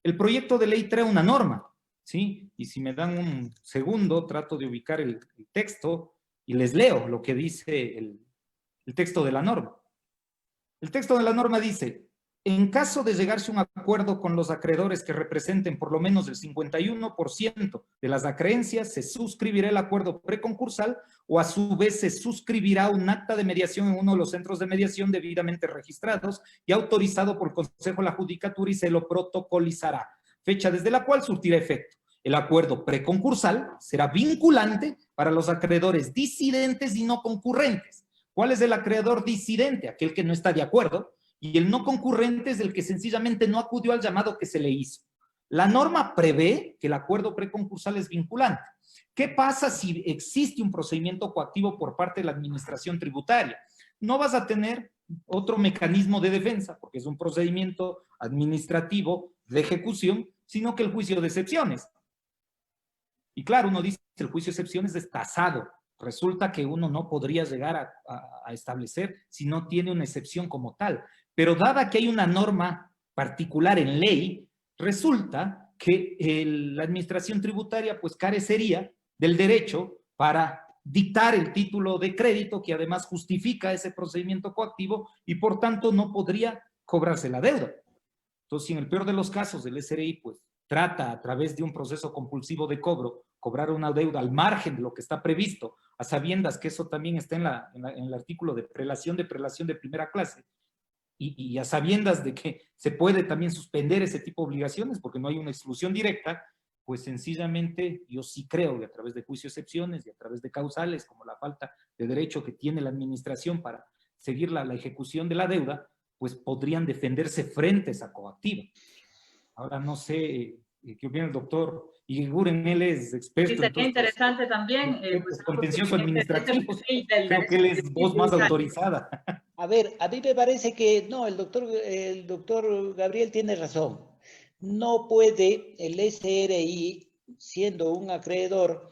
el proyecto de ley trae una norma, ¿sí? Y si me dan un segundo, trato de ubicar el texto y les leo lo que dice el texto de la norma. El texto de la norma dice: en caso de llegarse a un acuerdo con los acreedores que representen por lo menos el 51% de las acreencias, se suscribirá el acuerdo preconcursal o a su vez se suscribirá un acta de mediación en uno de los centros de mediación debidamente registrados y autorizado por el Consejo de la Judicatura y se lo protocolizará, fecha desde la cual surtirá efecto. El acuerdo preconcursal será vinculante para los acreedores disidentes y no concurrentes. ¿Cuál es el acreedor disidente? Aquel que no está de acuerdo. Y el no concurrente es el que sencillamente no acudió al llamado que se le hizo. La norma prevé que el acuerdo preconcursal es vinculante. ¿Qué pasa si existe un procedimiento coactivo por parte de la administración tributaria? No vas a tener otro mecanismo de defensa, porque es un procedimiento administrativo de ejecución, sino que el juicio de excepciones. Y claro, uno dice que el juicio de excepciones es tasado. Resulta que uno no podría llegar a establecer si no tiene una excepción como tal. Pero dada que hay una norma particular en ley, resulta que la administración tributaria pues carecería del derecho para dictar el título de crédito que además justifica ese procedimiento coactivo y por tanto no podría cobrarse la deuda. Entonces, si en el peor de los casos el SRI pues trata a través de un proceso compulsivo de cobro cobrar una deuda al margen de lo que está previsto, a sabiendas que eso también está en el artículo de prelación de primera clase, y a sabiendas de que se puede también suspender ese tipo de obligaciones porque no hay una exclusión directa, pues sencillamente yo sí creo que a través de juicio de excepciones y a través de causales como la falta de derecho que tiene la administración para seguir la ejecución de la deuda, pues podrían defenderse frente a esa coactiva. Ahora no sé qué opina el doctor Iguiguren, él es experto. Sí, sería interesante también. Pues, contencioso administrativo. Creo que él es voz más autorizada. A ver, a mí me parece que no, el doctor Gabriel tiene razón. No puede el SRI, siendo un acreedor,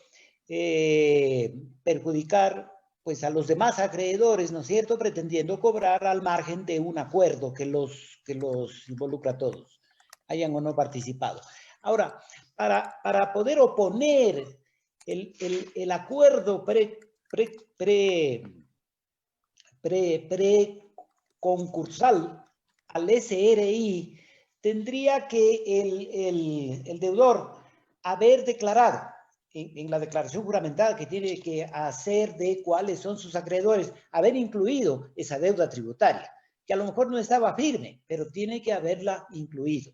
perjudicar pues, a los demás acreedores, ¿no es cierto?, pretendiendo cobrar al margen de un acuerdo que los involucra a todos, hayan o no participado. Ahora, para poder oponer el acuerdo preconcursal al SRI, tendría que el deudor haber declarado en la declaración juramentada que tiene que hacer de cuáles son sus acreedores, haber incluido esa deuda tributaria, que a lo mejor no estaba firme, pero tiene que haberla incluido.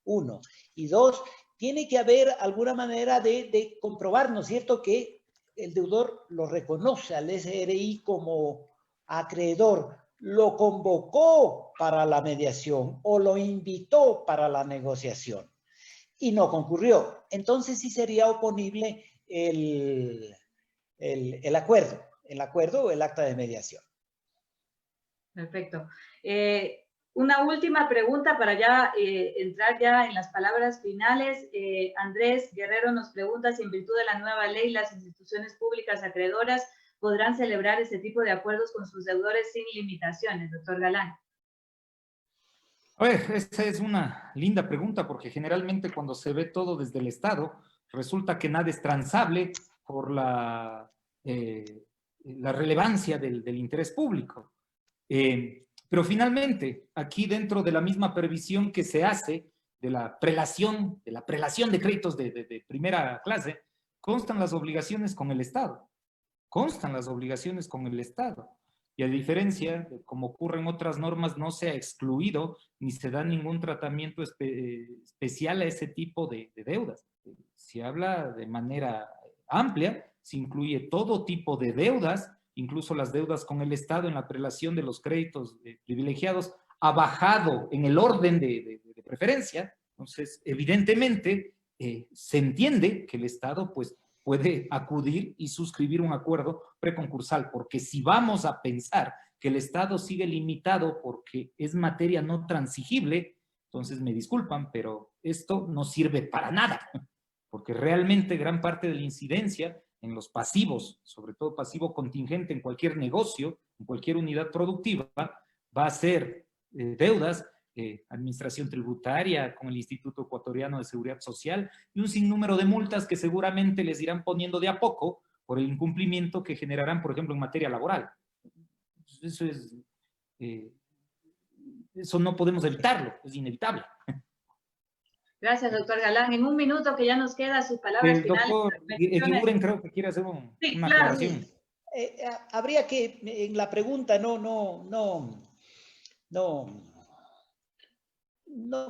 Uno. Y dos, tiene que haber alguna manera de comprobar, ¿no es cierto?, que el deudor lo reconoce al SRI como acreedor, lo convocó para la mediación o lo invitó para la negociación y no concurrió. Entonces sí sería oponible el acuerdo o el acta de mediación. Perfecto. Una última pregunta para ya entrar ya en las palabras finales. Andrés Guerrero nos pregunta si en virtud de la nueva ley las instituciones públicas acreedoras podrán celebrar este tipo de acuerdos con sus deudores sin limitaciones, doctor Galán. A ver, esta es una linda pregunta porque generalmente cuando se ve todo desde el Estado, resulta que nada es transable por la relevancia del interés público. Pero finalmente, aquí dentro de la misma previsión que se hace de la prelación de créditos de primera clase, constan las obligaciones con el Estado. Constan las obligaciones con el Estado. Y a diferencia de como ocurre en otras normas, no se ha excluido ni se da ningún tratamiento especial a ese tipo de deudas. Se habla de manera amplia, se incluye todo tipo de deudas, incluso las deudas con el Estado en la prelación de los créditos privilegiados, ha bajado en el orden de preferencia. Entonces, evidentemente, se entiende que el Estado pues, puede acudir y suscribir un acuerdo preconcursal, porque si vamos a pensar que el Estado sigue limitado porque es materia no transigible, entonces me disculpan, pero esto no sirve para nada, porque realmente gran parte de la incidencia en los pasivos, sobre todo pasivo contingente en cualquier negocio, en cualquier unidad productiva, va a ser deudas, administración tributaria, con el Instituto Ecuatoriano de Seguridad Social y un sinnúmero de multas que seguramente les irán poniendo de a poco por el incumplimiento que generarán, por ejemplo, en materia laboral. Eso es eso no podemos evitarlo, es inevitable. Gracias, doctor Galán. En un minuto que ya nos queda, sus palabras El finales. doctor Eguiguren creo que quiere hacer Sí, una claro. aclaración. Habría que, en la pregunta no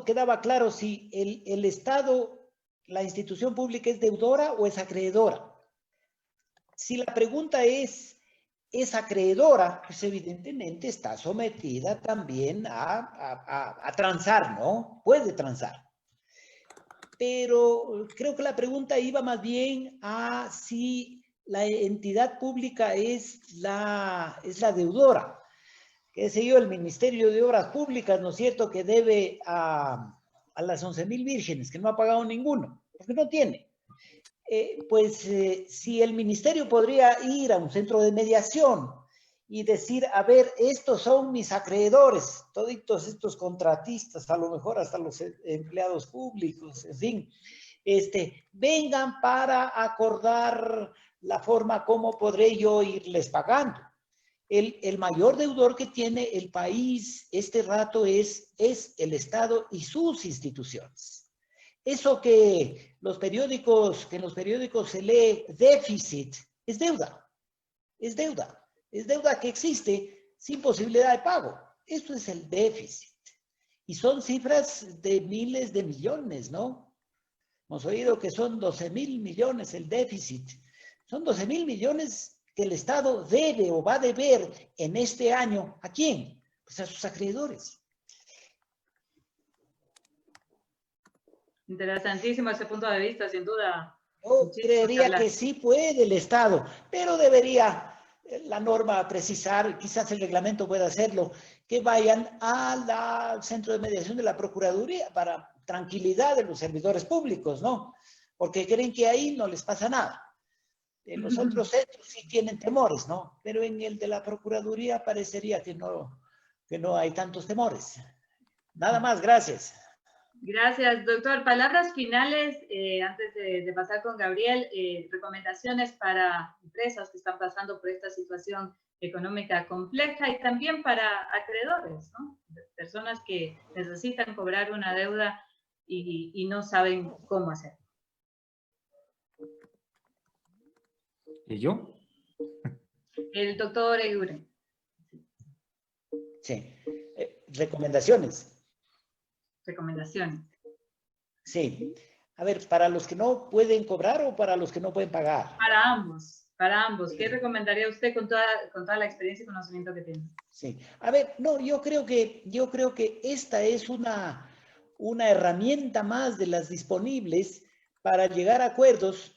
quedaba claro si el Estado, la institución pública es deudora o es acreedora. Si la pregunta es acreedora, pues evidentemente está sometida también a transar, ¿no? Puede transar. Pero creo que la pregunta iba más bien a si la entidad pública es la deudora. Qué sé yo, el Ministerio de Obras Públicas, ¿no es cierto?, que debe a las 11,000 vírgenes, que no ha pagado ninguno, porque no tiene. Si el ministerio podría ir a un centro de mediación y decir, a ver, estos son mis acreedores, todos estos contratistas, a lo mejor hasta los empleados públicos, en fin, vengan para acordar la forma como podré yo irles pagando. El mayor deudor que tiene el país este rato es el Estado y sus instituciones. Eso que en los periódicos se lee déficit, es deuda que existe sin posibilidad de pago. Eso es el déficit. Y son cifras de miles de millones, ¿no? Hemos oído que son 12,000 millones el déficit. Son 12,000 millones que el Estado debe o va a deber en este año. ¿A quién? Pues a sus acreedores. Interesantísimo ese punto de vista, sin duda. Yo creería que sí puede el Estado, pero debería la norma precisar, quizás el reglamento pueda hacerlo, que vayan al centro de mediación de la Procuraduría para tranquilidad de los servidores públicos, ¿no? Porque creen que ahí no les pasa nada. En los otros centros sí tienen temores, ¿no? Pero en el de la Procuraduría parecería que no hay tantos temores. Nada más, gracias. Gracias, doctor. Palabras finales, antes de pasar con Gabriel, recomendaciones para empresas que están pasando por esta situación económica compleja y también para acreedores, ¿no? Personas que necesitan cobrar una deuda y no saben cómo hacerlo. ¿Y yo? El doctor Eguiguren. Sí. Recomendaciones. Recomendaciones. Sí. A ver, ¿para los que no pueden cobrar o para los que no pueden pagar? Para ambos, para ambos. ¿Qué recomendaría usted con toda la experiencia y conocimiento que tiene? Sí. A ver, no, yo creo que esta es una herramienta más de las disponibles para llegar a acuerdos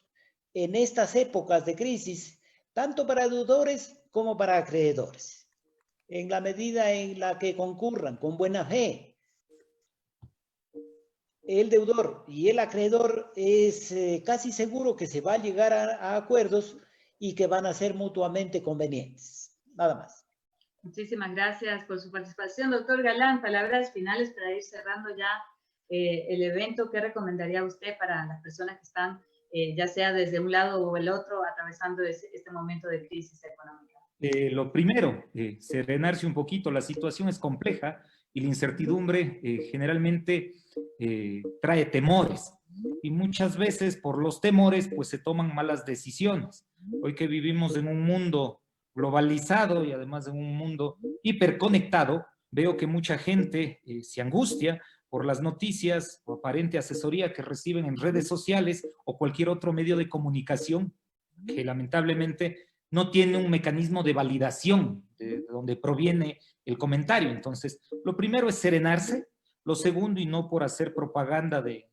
en estas épocas de crisis, tanto para deudores como para acreedores, en la medida en la que concurran con buena fe. El deudor y el acreedor es casi seguro que se va a llegar a acuerdos y que van a ser mutuamente convenientes. Nada más. Muchísimas gracias por su participación. Doctor Galán, palabras finales para ir cerrando ya el evento. ¿Qué recomendaría usted para las personas que están, ya sea desde un lado o el otro, atravesando este momento de crisis económica? Lo primero, serenarse un poquito. La situación es compleja y la incertidumbre generalmente trae temores. Y muchas veces por los temores pues se toman malas decisiones. Hoy que vivimos en un mundo globalizado y además en un mundo hiperconectado, veo que mucha gente se angustia por las noticias o aparente asesoría que reciben en redes sociales o cualquier otro medio de comunicación que lamentablemente no tiene un mecanismo de validación de donde proviene el comentario. Entonces, lo primero es serenarse. Lo segundo, y no por hacer propaganda de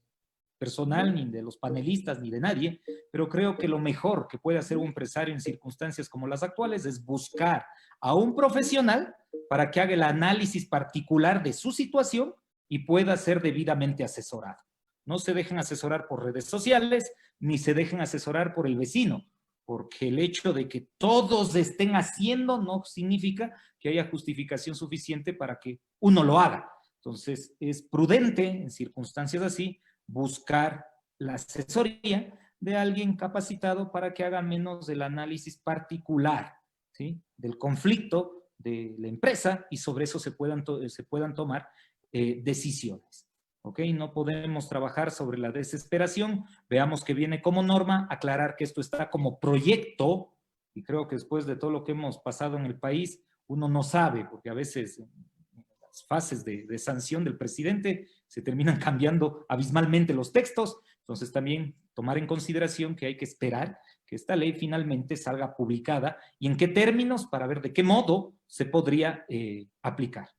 personal, ni de los panelistas, ni de nadie, pero creo que lo mejor que puede hacer un empresario en circunstancias como las actuales es buscar a un profesional para que haga el análisis particular de su situación y pueda ser debidamente asesorado. No se dejen asesorar por redes sociales, ni se dejen asesorar por el vecino, porque el hecho de que todos estén haciendo no significa que haya justificación suficiente para que uno lo haga. Entonces, es prudente en circunstancias así buscar la asesoría de alguien capacitado para que haga menos del análisis particular, ¿sí?, del conflicto de la empresa y sobre eso se puedan tomar decisiones. ¿Ok? No podemos trabajar sobre la desesperación. Veamos que viene como norma, aclarar que esto está como proyecto, y creo que después de todo lo que hemos pasado en el país, uno no sabe, porque a veces en las fases de sanción del presidente se terminan cambiando abismalmente los textos. Entonces también tomar en consideración que hay que esperar que esta ley finalmente salga publicada y en qué términos para ver de qué modo se podría aplicar.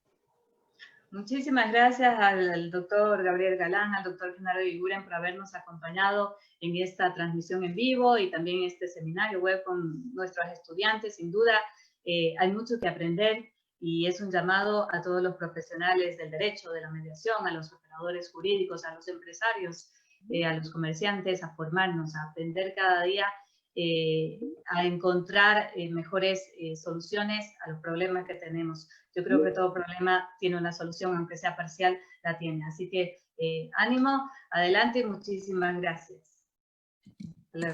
Muchísimas gracias al doctor Gabriel Galán, al doctor Genaro Eguiguren por habernos acompañado en esta transmisión en vivo y también en este seminario web con nuestros estudiantes. Sin duda, hay mucho que aprender y es un llamado a todos los profesionales del derecho, de la mediación, a los operadores jurídicos, a los empresarios, a los comerciantes, a formarnos, a aprender cada día, a encontrar mejores soluciones a los problemas que tenemos. Yo creo que todo problema tiene una solución, aunque sea parcial, la tiene. Así que ánimo, adelante y muchísimas gracias.